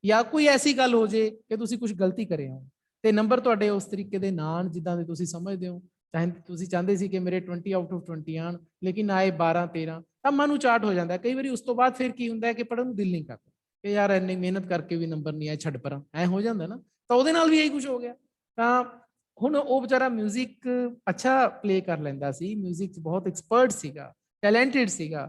ਜਾਂ ਕੋਈ ਐਸੀ ਗੱਲ ਹੋ ਜੇ ਕਿ ਤੁਸੀਂ ਕੁਝ ਗਲਤੀ ਕਰੇ ਹੋ ਤੇ ਨੰਬਰ ਤੁਹਾਡੇ ਉਸ ਤਰੀਕੇ ਦੇ ਨਾ ਆਉਣ ਜਿੱਦਾਂ ਦੇ ਤੁਸੀਂ ਸਮਝਦੇ ਹੋ, ਚਾਹੇ ਤੁਸੀਂ ਚਾਹੁੰਦੇ ਸੀ ਕਿ ਮੇਰੇ 20 ਆਊਟ ਆਫ 20 ਆਣ, ਲੇਕਿਨ ਆਏ 12 13, ਤਾਂ ਮਨ ਉਚਾਟ ਹੋ ਜਾਂਦਾ। ਕਈ ਵਾਰੀ ਉਸ ਤੋਂ ਬਾਅਦ ਫਿਰ ਕੀ ਹੁੰਦਾ ਹੈ ਕਿ ਪੜ੍ਹਨ ਨੂੰ ਦਿਲ ਨਹੀਂ ਕਰਦਾ ਕਿ ਯਾਰ ਇੰਨੀ ਮਿਹਨਤ ਕਰਕੇ ਵੀ ਨੰਬਰ ਨਹੀਂ ਆਏ, ਛੱਡ ਪਰਾਂ, ਐ ਹੋ ਜਾਂਦਾ ਨਾ। ਤਾਂ ਉਹਦੇ ਨਾਲ ਵੀ ਇਹੀ ਕੁਝ ਹੋ ਗਿਆ। ਤਾਂ ਹੁਣ ਉਹ ਵਿਚਾਰਾ ਮਿਊਜ਼ਿਕ ਅੱਛਾ ਪਲੇ ਕਰ ਲੈਂਦਾ ਸੀ, ਮਿਊਜ਼ਿਕ 'ਚ ਬਹੁਤ ਐਕਸਪਰਟ ਸੀਗਾ, ਟੈਲੈਂਟਡ ਸੀਗਾ,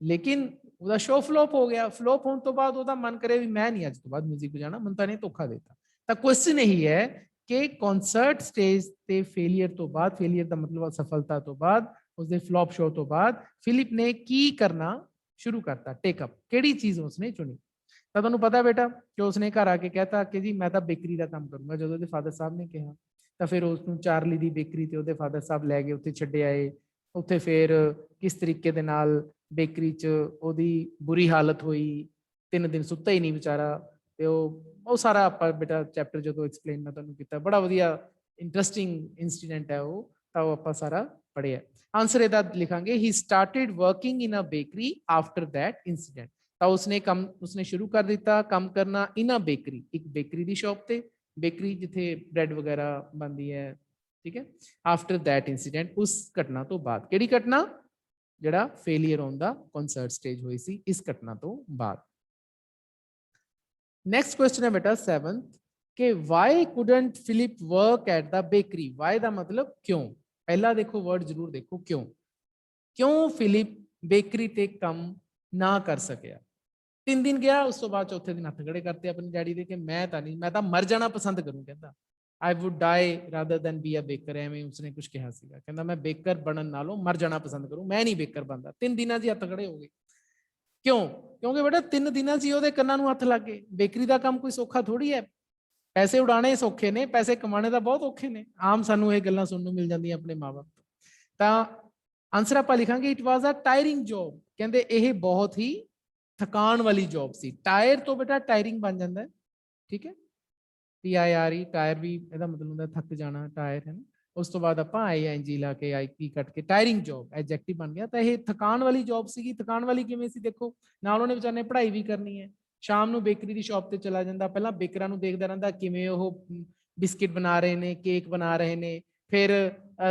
ਲੇਕਿਨ ਉਹਦਾ ਸ਼ੋ ਫਲੋਪ ਹੋ ਗਿਆ। ਫਲੋਪ ਹੋਣ ਤੋਂ ਬਾਅਦ ਉਹਦਾ ਮਨ ਕਰੇ ਵੀ ਮੈਂ ਨਹੀਂ ਅੱਜ ਤੋਂ ਬਾਅਦ ਮਿਊਜ਼ਿਕ ਵਜਾਣਾ, ਮੈਨੂੰ ਤਾਂ ਨੇ ਧੋਖਾ ਦਿੱਤਾ। ਤਾਂ ਕੁਐਸਚਨ ਇਹੀ ਹੈ ਕਿ ਕਨਸਰਟ ਸਟੇਜ ਤੇ ਫੇਲਿਅਰ ਤੋਂ ਬਾਅਦ, ਫੇਲਿਅਰ ਦਾ ਮਤਲਬ ਅਸਫਲਤਾ ਤੋਂ ਬਾਅਦ, ਉਸਦੇ ਫਲॉप ਸ਼ੋ ਤੋਂ ਬਾਅਦ ਫਿਲਿਪ ਨੇ ਕੀ ਕਰਨਾ ਸ਼ੁਰੂ ਕਰਤਾ, ਟੇਕਅਪ, ਕਿਹੜੀ ਚੀਜ਼ ਉਸਨੇ ਚੁਣੀ। ਤਾਂ ਤੁਹਾਨੂੰ ਪਤਾ ਬੇਟਾ ਕਿ ਉਸਨੇ ਘਰ ਆ ਕੇ ਕਹਿਤਾ ਕਿ ਜੀ ਮੈਂ ਤਾਂ ਬੇਕਰੀ ਦਾ ਕੰਮ ਕਰੂੰਗਾ। ਜਦੋਂ ਉਹਦੇ ਫਾਦਰ ਸਾਹਿਬ ਨੇ ਕਿਹਾ ਤਾਂ ਫਿਰ ਉਸਨੂੰ ਚਾਰਲੀ ਦੀ ਬੇਕਰੀ ਤੇ ਉਹਦੇ ਫਾਦਰ ਸਾਹਿਬ ਲੈ ਗਏ, ਉੱਥੇ ਛੱਡ ਆਏ। ਉੱਥੇ ਫਿਰ ਕਿਸ ਤਰੀਕੇ ਦੇ ਨਾਲ ਬੇਕਰੀ 'ਚ ਉਹਦੀ ਬੁਰੀ ਹਾਲਤ ਹੋਈ, 3 ਦਿਨ ਸੁੱਤਾ ਹੀ ਨਹੀਂ ਵਿਚਾਰਾ। ਤੇ ਉਹ ਸਾਰਾ ਆਪਾਂ ਬੇਟਾ ਚੈਪਟਰ ਜਦੋਂ ਐਕਸਪਲੇਨ ਮੈਂ ਤੁਹਾਨੂੰ ਕੀਤਾ, ਬੜਾ ਵਧੀਆ ਇੰਟਰਸਟਿੰਗ ਇਨਸੀਡੈਂਟ ਹੈ ਉਹ, ਤਾਂ ਉਹ ਆਪਾਂ ਸਾਰਾ ਪੜ੍ਹਿਆ। ਆਨਸਰ ਇਹਦਾ ਲਿਖਾਂਗੇ, he started working in a bakery after that incident. ਤਾਂ ਉਸਨੇ ਸ਼ੁਰੂ ਕਰ ਦਿੱਤਾ ਕੰਮ ਕਰਨਾ ਇਨ ਅ ਬੇਕਰੀ, ਇੱਕ ਬੇਕਰੀ ਦੀ ਸ਼ੌਪ ਤੇ, ਬੇਕਰੀ ਜਿੱਥੇ ਬ੍ਰੈਡ ਵਗੈਰਾ ਬਣਦੀ ਹੈ, ਠੀਕ ਹੈ। ਆਫਟਰ ਦੈਟ ਇਨਸੀਡੈਂਟ, ਉਸ ਘਟਨਾ ਤੋਂ ਬਾਅਦ। ਕਿਹੜੀ ਘਟਨਾ? ਜਿਹੜਾ failure on the concert stage ਹੋਈ ਸੀ, ਇਸ ਘਟਨਾ ਤੋਂ ਬਾਅਦ। नेक्स्ट क्वेश्चन है बेटा 7th कि why couldn't Philip work at the bakery. Why का मतलब क्यों। पहला देखो वर्ड जरूर देखो, क्यों, क्यों फिलिप बेकरी ते कम ना कर सकिया। 3 दिन गया, उस तो बाद चौथे दिन हथ खड़े करते अपने डैडी दे कि मैं तो नहीं, मैं तो मर जाना पसंद करूं, कहता I would die rather than be a baker. एवें उसने कुछ कहा सीगा, कहता मैं बेकर बनन नालों मर जाना पसंद करूं, मैं नहीं बेकर बनता। 3 दिनों जी हथ खड़े हो गए। क्यों? क्योंकि बेटा 3 ਦਿਨਾਂ 'ਚ ਉਹਦੇ ਕੰਨਾਂ ਨੂੰ ਹੱਥ ਲੱਗ ਗਏ। ਬੇਕਰੀ ਦਾ ਕੰਮ ਕੋਈ ਸੌਖਾ ਥੋੜੀ ਹੈ, ਪੈਸੇ ਉਡਾਣੇ ਸੌਖੇ ਨੇ, ਪੈਸੇ ਕਮਾਣੇ ਦਾ ਬਹੁਤ ਔਖੇ ਨੇ। ਆਮ ਸਾਨੂੰ ਇਹ ਗੱਲਾਂ ਸੁਣਨ ਨੂੰ ਮਿਲ ਜਾਂਦੀਆਂ ਆਪਣੇ ਮਾਪੇ ਤੋਂ। ਤਾਂ ਆਨਸਰ ਆਪਾਂ ਲਿਖਾਂਗੇ ਇਟ ਵਾਸ ਅ ਟਾਇਰਿੰਗ ਜੌਬ। ਕਹਿੰਦੇ ਇਹ ਬਹੁਤ ਹੀ ਥਕਾਨ ਵਾਲੀ ਜੌਬ ਸੀ। ਟਾਇਰ ਤੋਂ ਬੇਟਾ ਟਾਇਰਿੰਗ ਬਣ ਜਾਂਦਾ ਹੈ, ਠੀਕ ਹੈ, TIRE, ਟਾਇਰ ਵੀ ਇਹਦਾ ਮਤਲਬ ਹੁੰਦਾ ਥੱਕ ਜਾਣਾ, ਟਾਇਰ ਹੈ ਨਾ। ਉਸ ਤੋਂ ਬਾਅਦ ਆਪਾਂ ING ਲਾ ਕੇ IP ਕੱਟ ਕੇ ਟਾਇਰਿੰਗ ਜੌਬ ਐਡਜੈਕਟਿਵ ਬਣ ਗਿਆ। ਤਾਂ ਇਹ ਥਕਾਨ ਵਾਲੀ ਜੌਬ ਸੀਗੀ। ਥਕਾਨ ਵਾਲੀ ਕਿਵੇਂ ਸੀ ਦੇਖੋ, ਨਾਲ ਉਹਨੇ ਵਿਚਾਰੇ ਨੇ ਪੜ੍ਹਾਈ ਵੀ ਕਰਨੀ ਹੈ, ਸ਼ਾਮ ਨੂੰ ਬੇਕਰੀ ਦੀ ਸ਼ਾਪ ਤੇ ਚਲਾ ਜਾਂਦਾ, ਪਹਿਲਾਂ ਬੇਕਰਾਂ ਨੂੰ ਦੇਖਦਾ ਰਹਿੰਦਾ ਕਿਵੇਂ ਉਹ ਬਿਸਕਿਟ ਬਣਾ ਰਹੇ ਨੇ, ਕੇਕ ਬਣਾ ਰਹੇ ਨੇ। ਫਿਰ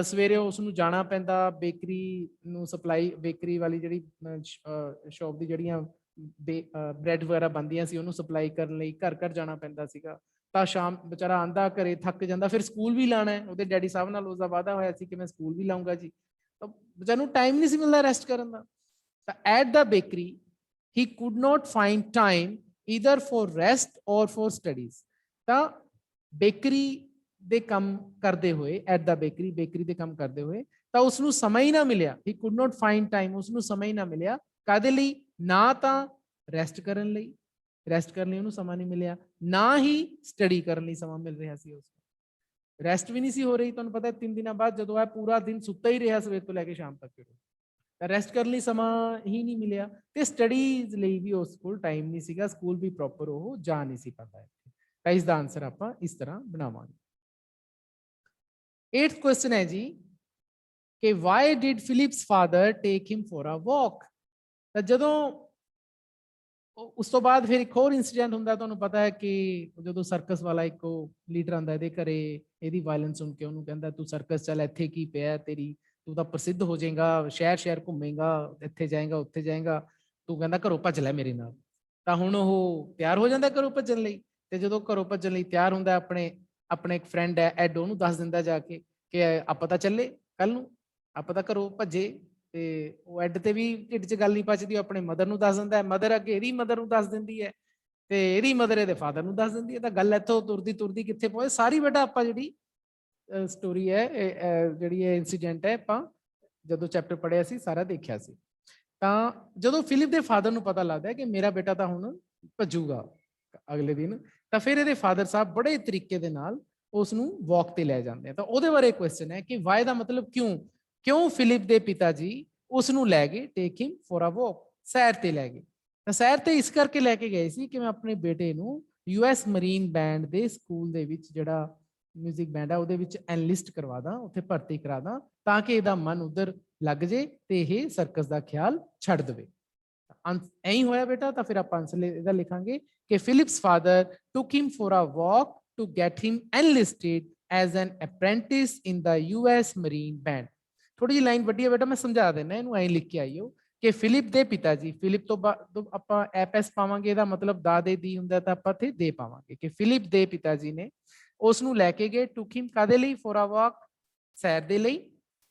ਸਵੇਰੇ ਉਸ ਨੂੰ ਜਾਣਾ ਪੈਂਦਾ ਬੇਕਰੀ ਨੂੰ ਸਪਲਾਈ, ਬੇਕਰੀ ਵਾਲੀ ਜਿਹੜੀ ਸ਼ਾਪ ਦੀ ਜਿਹੜੀਆਂ ਬ੍ਰੈਡ ਵਗੈਰਾ ਬਣਦੀਆਂ ਸੀ ਉਹਨੂੰ ਸਪਲਾਈ ਕਰਨ ਲਈ ਘਰ ਘਰ ਜਾਣਾ ਪੈਂਦਾ ਸੀਗਾ। ਤਾਂ ਸ਼ਾਮ ਵਿਚਾਰਾ ਆਂਦਾ ਘਰੇ ਥੱਕ ਜਾਂਦਾ, ਫਿਰ ਸਕੂਲ ਵੀ ਲਾਣਾ ਹੈ। ਉਹਦੇ ਡੈਡੀ ਸਾਹਿਬ ਨਾਲ ਉਸਦਾ ਵਾਅਦਾ ਹੋਇਆ ਸੀ ਕਿ ਮੈਂ ਸਕੂਲ ਵੀ ਲਾਉਂਗਾ ਜੀ। ਤਾਂ ਵਿਚਾਰੇ ਨੂੰ ਟਾਈਮ ਨਹੀਂ ਸੀ ਮਿਲਦਾ ਰੈਸਟ ਕਰਨ ਦਾ। ਤਾਂ at the bakery he could not find time either for rest or for studies। ਤਾਂ ਬੇਕਰੀ ਦੇ ਕੰਮ ਕਰਦੇ ਹੋਏ, ਐਟ ਦਾ ਬੇਕਰੀ, ਬੇਕਰੀ ਦੇ ਕੰਮ ਕਰਦੇ ਹੋਏ ਤਾਂ ਉਸ ਨੂੰ ਸਮਾਂ ਹੀ ਨਾ ਮਿਲਿਆ। he could not find time, ਉਸ ਨੂੰ ਸਮਾਂ ਹੀ ਨਾ ਮਿਲਿਆ। ਕਾਹਦੇ ਲਈ? ਨਾ ਤਾਂ ਰੈਸਟ ਕਰਨ ਲਈ, ਰੈਸਟ ਕਰਨ ਲਈ ਉਹਨੂੰ ਸਮਾਂ ਨਹੀਂ ਮਿਲਿਆ, ਨਾ ਹੀ ਸਟੱਡੀ ਕਰਨ ਲਈ ਸਮਾਂ ਮਿਲ ਰਿਹਾ ਸੀ। ਉਸ ਨੂੰ ਰੈਸਟ ਵੀ ਨਹੀਂ ਸੀ ਹੋ ਰਹੀ। ਤੁਹਾਨੂੰ ਪਤਾ 3 ਦਿਨਾਂ ਬਾਅਦ ਜਦੋਂ ਇਹ ਪੂਰਾ ਦਿਨ ਸੁੱਤਾ ਹੀ ਰਿਹਾ ਸਵੇਰ ਤੋਂ ਲੈ ਕੇ ਸ਼ਾਮ ਤੱਕ, ਤਾਂ ਰੈਸਟ ਕਰਨ ਲਈ ਸਮਾਂ ਹੀ ਨਹੀਂ ਮਿਲਿਆ ਤੇ ਸਟੱਡੀਜ਼ ਲਈ ਵੀ ਉਸ ਕੋਲ ਟਾਈਮ ਨਹੀਂ ਸੀਗਾ, ਸਕੂਲ ਵੀ ਪ੍ਰੋਪਰ ਉਹ ਜਾ ਨਹੀਂ ਸੀ ਪਾਉਂਦਾ। ਤਾਂ ਇਸ ਦਾ ਆਨਸਰ ਆਪਾਂ ਇਸ ਤਰ੍ਹਾਂ ਬਣਾਵਾਂਗੇ। 8th क्वेश्चन है जी कि why did Philip's father take him for a walk। ਤਾਂ ਜਦੋਂ ਉਸ ਤੋਂ ਬਾਅਦ ਫਿਰ ਇੱਕ ਹੋਰ ਇਨਸੀਡੈਂਟ ਹੁੰਦਾ, ਤੁਹਾਨੂੰ ਪਤਾ ਹੈ ਕਿ ਜਦੋਂ ਸਰਕਸ ਵਾਲਾ ਇੱਕ ਲੀਡਰ ਆਉਂਦਾ ਇਹਦੇ ਘਰੇ, ਇਹਦੀ ਵਾਇਲੈਂਸ ਸੁਣ ਕੇ ਉਹਨੂੰ ਕਹਿੰਦਾ ਤੂੰ ਸਰਕਸ ਚੱਲ, ਇੱਥੇ ਕੀ ਪਿਆ ਤੇਰੀ, ਤੂੰ ਤਾਂ ਪ੍ਰਸਿੱਧ ਹੋ ਜਾਏਗਾ, ਸ਼ਹਿਰ ਸ਼ਹਿਰ ਘੁੰਮੇਗਾ, ਇੱਥੇ ਜਾਏਗਾ ਉੱਥੇ ਜਾਏਗਾ, ਤੂੰ ਕਹਿੰਦਾ ਘਰੋਂ ਭੱਜ ਲੈ ਮੇਰੇ ਨਾਲ। ਤਾਂ ਹੁਣ ਉਹ ਤਿਆਰ ਹੋ ਜਾਂਦਾ ਘਰੋਂ ਭੱਜਣ ਲਈ, ਤੇ ਜਦੋਂ ਘਰੋਂ ਭੱਜਣ ਲਈ ਤਿਆਰ ਹੁੰਦਾ ਆਪਣੇ ਇੱਕ ਫਰੈਂਡ ਹੈ ਐਡ, ਉਹਨੂੰ ਦੱਸ ਦਿੰਦਾ ਜਾ ਕੇ ਕਿ ਆਪਾਂ ਤਾਂ ਚੱਲੇ ਕੱਲ ਨੂੰ, ਆਪਾਂ ਤਾਂ ਘਰੋਂ ਭੱਜੇ। ਤੇ ਉਹ ਐਡ ਤੇ ਵੀ ਢਿੱਡ 'ਚ ਗੱਲ ਨਹੀਂ ਪਚਦੀ, ਉਹ ਆਪਣੇ ਮਦਰ ਨੂੰ ਦੱਸ ਦਿੰਦਾ, ਮਦਰ ਅੱਗੇ ਇਹਦੀ ਮਦਰ ਨੂੰ ਦੱਸ ਦਿੰਦੀ ਹੈ, ਤੇ ਇਹਦੀ ਮਦਰ ਇਹਦੇ ਫਾਦਰ ਨੂੰ ਦੱਸ ਦਿੰਦੀ ਹੈ। ਤਾਂ ਗੱਲ ਇੱਥੋਂ ਤੁਰਦੀ ਤੁਰਦੀ ਕਿੱਥੇ ਪਹੁੰਚੇ, ਸਾਰੀ ਬੇਟਾ ਆਪਾਂ ਜਿਹੜੀ ਸਟੋਰੀ ਹੈ, ਜਿਹੜੀ ਇਹ ਇਨਸੀਡੈਂਟ ਹੈ, ਆਪਾਂ ਜਦੋਂ ਚੈਪਟਰ ਪੜ੍ਹਿਆ ਸੀ ਸਾਰਾ ਦੇਖਿਆ ਸੀ। ਤਾਂ ਜਦੋਂ ਫਿਲਿਪ ਦੇ ਫਾਦਰ ਨੂੰ ਪਤਾ ਲੱਗਦਾ ਕਿ ਮੇਰਾ ਬੇਟਾ ਤਾਂ ਹੁਣ ਭੱਜੂਗਾ ਅਗਲੇ ਦਿਨ, ਤਾਂ ਫਿਰ ਇਹਦੇ ਫਾਦਰ ਸਾਹਿਬ ਬੜੇ ਤਰੀਕੇ ਦੇ ਨਾਲ ਉਸ ਨੂੰ ਵਾਕ ਤੇ ਲੈ ਜਾਂਦੇ ਆ। ਤਾਂ ਉਹਦੇ ਬਾਰੇ ਕੁਐਸਚਨ ਹੈ ਕਿ ਵਾਈ ਦਾ ਮਤਲਬ ਕਿਉਂ ਫਿਲਿਪ ਦੇ ਪਿਤਾ ਜੀ ਉਸ ਨੂੰ ਲੈ ਗਏ, ਟੇਕ ਹਿਮ ਫॉर ਅ ਵਾਕ, ਸੈਰ ਤੇ ਲੈ ਗਏ। ਤਾਂ ਸੈਰ ਤੇ ਇਸ ਕਰਕੇ ਲੈ ਕੇ ਗਏ ਸੀ ਕਿ ਮੈਂ ਆਪਣੇ ਬੇਟੇ ਨੂੰ US ਮਰੀਨ ਬੈਂਡ ਦੇ ਸਕੂਲ ਦੇ ਵਿੱਚ, ਜਿਹੜਾ ਮਿਊਜ਼ਿਕ ਬੈਂਡ ਹੈ ਉਹਦੇ ਵਿੱਚ ਐਨਲਿਸਟ ਕਰਵਾ ਦਾਂ, ਉੱਥੇ ਭਰਤੀ ਕਰਾ ਦਾਂ, ਤਾਂ ਕਿ ਇਹਦਾ ਮਨ ਉਧਰ ਲੱਗ ਜੇ ਤੇ ਇਹ ਸਰਕਸ ਦਾ ਖਿਆਲ ਛੱਡ ਦੇਵੇ। ਐਂ ਹੀ ਹੋਇਆ ਬੇਟਾ। ਤਾਂ ਫਿਰ ਆਪਾਂ ਆਨਸਰ ਇਹਦਾ ਲਿਖਾਂਗੇ ਕਿ Philips father took him for a walk to get him ਐਨਲਿਸਟਡ as an apprentice in the US marine band. ਥੋੜੀ ਜਿਹੀ ਲਾਈਨ ਵੱਡੀ ਹੈ ਬੇਟਾ, ਮੈਂ ਸਮਝਾ ਦਿੰਦਾ, ਇਹਨੂੰ ਐਂ ਲਿਖ ਕੇ ਆਈਓ ਕਿ ਫਿਲਿਪ ਦੇ ਪਿਤਾ ਜੀ, ਫਿਲਿਪ ਤੋਂ ਬਾਅਦ ਆਪਾਂ ਐਪਐਸ ਪਾਵਾਂਗੇ, ਇਹਦਾ ਮਤਲਬ ਦਾ ਦੇ ਦੀ ਹੁੰਦਾ, ਤਾਂ ਆਪਾਂ ਇੱਥੇ ਦੇ ਪਾਵਾਂਗੇ ਕਿ ਫਿਲਿਪ ਦੇ ਪਿਤਾ ਜੀ ਨੇ ਉਸ ਨੂੰ ਲੈ ਕੇ ਗਏ, ਟੁਕ ਹਿਮ ਕਾਦੇ ਲਈ, ਫॉर ਅ ਵਾਕ, ਸੈਰ ਦੇ ਲਈ,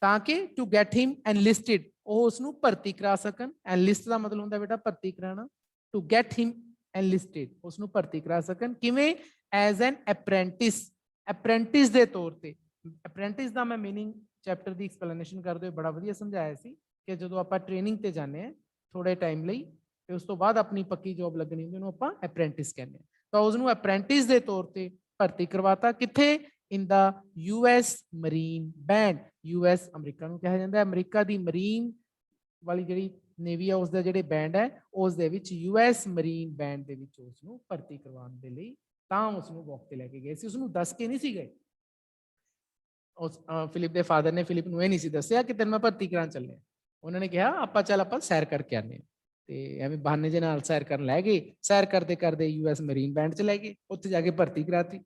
ਤਾਂ ਕਿ ਟੂ ਗੈਟ ਹਿਮ ਐਨਲਿਸਟਡ, ਉਹ ਉਸ ਨੂੰ ਭਰਤੀ ਕਰਾ ਸਕਣ। ਐਨਲਿਸਟ ਦਾ ਮਤਲਬ ਹੁੰਦਾ ਬੇਟਾ ਭਰਤੀ ਕਰਾਣਾ, ਟੂ ਗੈਟ ਹਿਮ ਐਨਲਿਸਟਡ, ਉਸ ਨੂੰ ਭਰਤੀ ਕਰਾ ਸਕਣ। ਕਿਵੇਂ, ਐਜ਼ ਐਨ ਅਪ੍ਰੈਂਟਿਸ, ਅਪ੍ਰੈਂਟਿਸ ਦੇ ਤੌਰ ਤੇ। ਅਪ੍ਰੈਂਟਿਸ ਦਾ ਮੈਂ ਮੀਨਿੰਗ ਚੈਪਟਰ ਦੀ ਐਕਸਪਲੇਨੇਸ਼ਨ ਕਰਦੇ ਹੋਏ ਬੜਾ ਵਧੀਆ ਸਮਝਾਇਆ ਸੀ ਕਿ ਜਦੋਂ ਆਪਾਂ ਟ੍ਰੇਨਿੰਗ ਤੇ ਜਾਂਦੇ ਹਾਂ ਥੋੜੇ ਟਾਈਮ ਲਈ, ਤੇ ਉਸ ਤੋਂ ਬਾਅਦ ਆਪਣੀ ਪੱਕੀ ਜੌਬ ਲੱਗਣੀ ਹੁੰਦੀ, ਉਹਨੂੰ ਆਪਾਂ ਅਪ੍ਰੈਂਟਿਸ ਕਹਿੰਦੇ ਹਾਂ। ਤਾਂ ਉਸ ਨੂੰ ਅਪ੍ਰੈਂਟਿਸ ਦੇ ਤੌਰ ਤੇ ਭਰਤੀ ਕਰਵਾਤਾ, ਕਿੱਥੇ, ਇਨ ਦਾ US marine band. US America ਨੂੰ ਕਿਹਾ ਜਾਂਦਾ ਹੈ, ਅਮਰੀਕਾ ਦੀ ਮਰੀਨ ਵਾਲੀ ਜਿਹੜੀ ਨੇਵੀ ਆ, ਉਸਦਾ ਜਿਹੜੇ ਬੈਂਡ ਹੈ ਉਸ ਦੇ ਵਿੱਚ US ਮਰੀਨ ਬੈਂਡ ਦੇ ਵਿੱਚ ਉਸ ਨੂੰ ਭਰਤੀ ਕਰਵਾਉਣ ਦੇ ਲਈ ਤਾਂ ਉਸ ਨੂੰ ਵਾਕ ਤੇ ਲੈ ਕੇ ਗਏ ਸੀ। ਉਸ ਨੂੰ ਦੱਸ ਕੇ ਨਹੀਂ ਸੀ ਗਏ, ਉਸ ਫਿਲਿਪ ਦੇ ਫਾਦਰ ਨੇ ਫਿਲਿਪ ਨੂੰ ਇਹ ਨਹੀਂ ਸੀ ਦੱਸਿਆ ਕਿ ਤੈਨੂੰ ਮੈਂ ਭਰਤੀ ਕਰਾਉਣ ਚੱਲੇ। ਉਹਨਾਂ ਨੇ ਕਿਹਾ ਆਪਾਂ ਸੈਰ ਕਰਕੇ ਆਨੇ, ਤੇ ਐਵੇਂ ਬਹਾਨੇ ਜੇ ਨਾਲ ਸੈਰ ਕਰਨ ਲੈ ਗਏ। ਸੈਰ ਕਰਦੇ ਕਰਦੇ US ਮਰੀਨ ਬੈਂਡ ਚ ਲੈ ਗਏ, ਉੱਥੇ ਜਾ ਕੇ ਭਰਤੀ ਕਰਾਤੀ।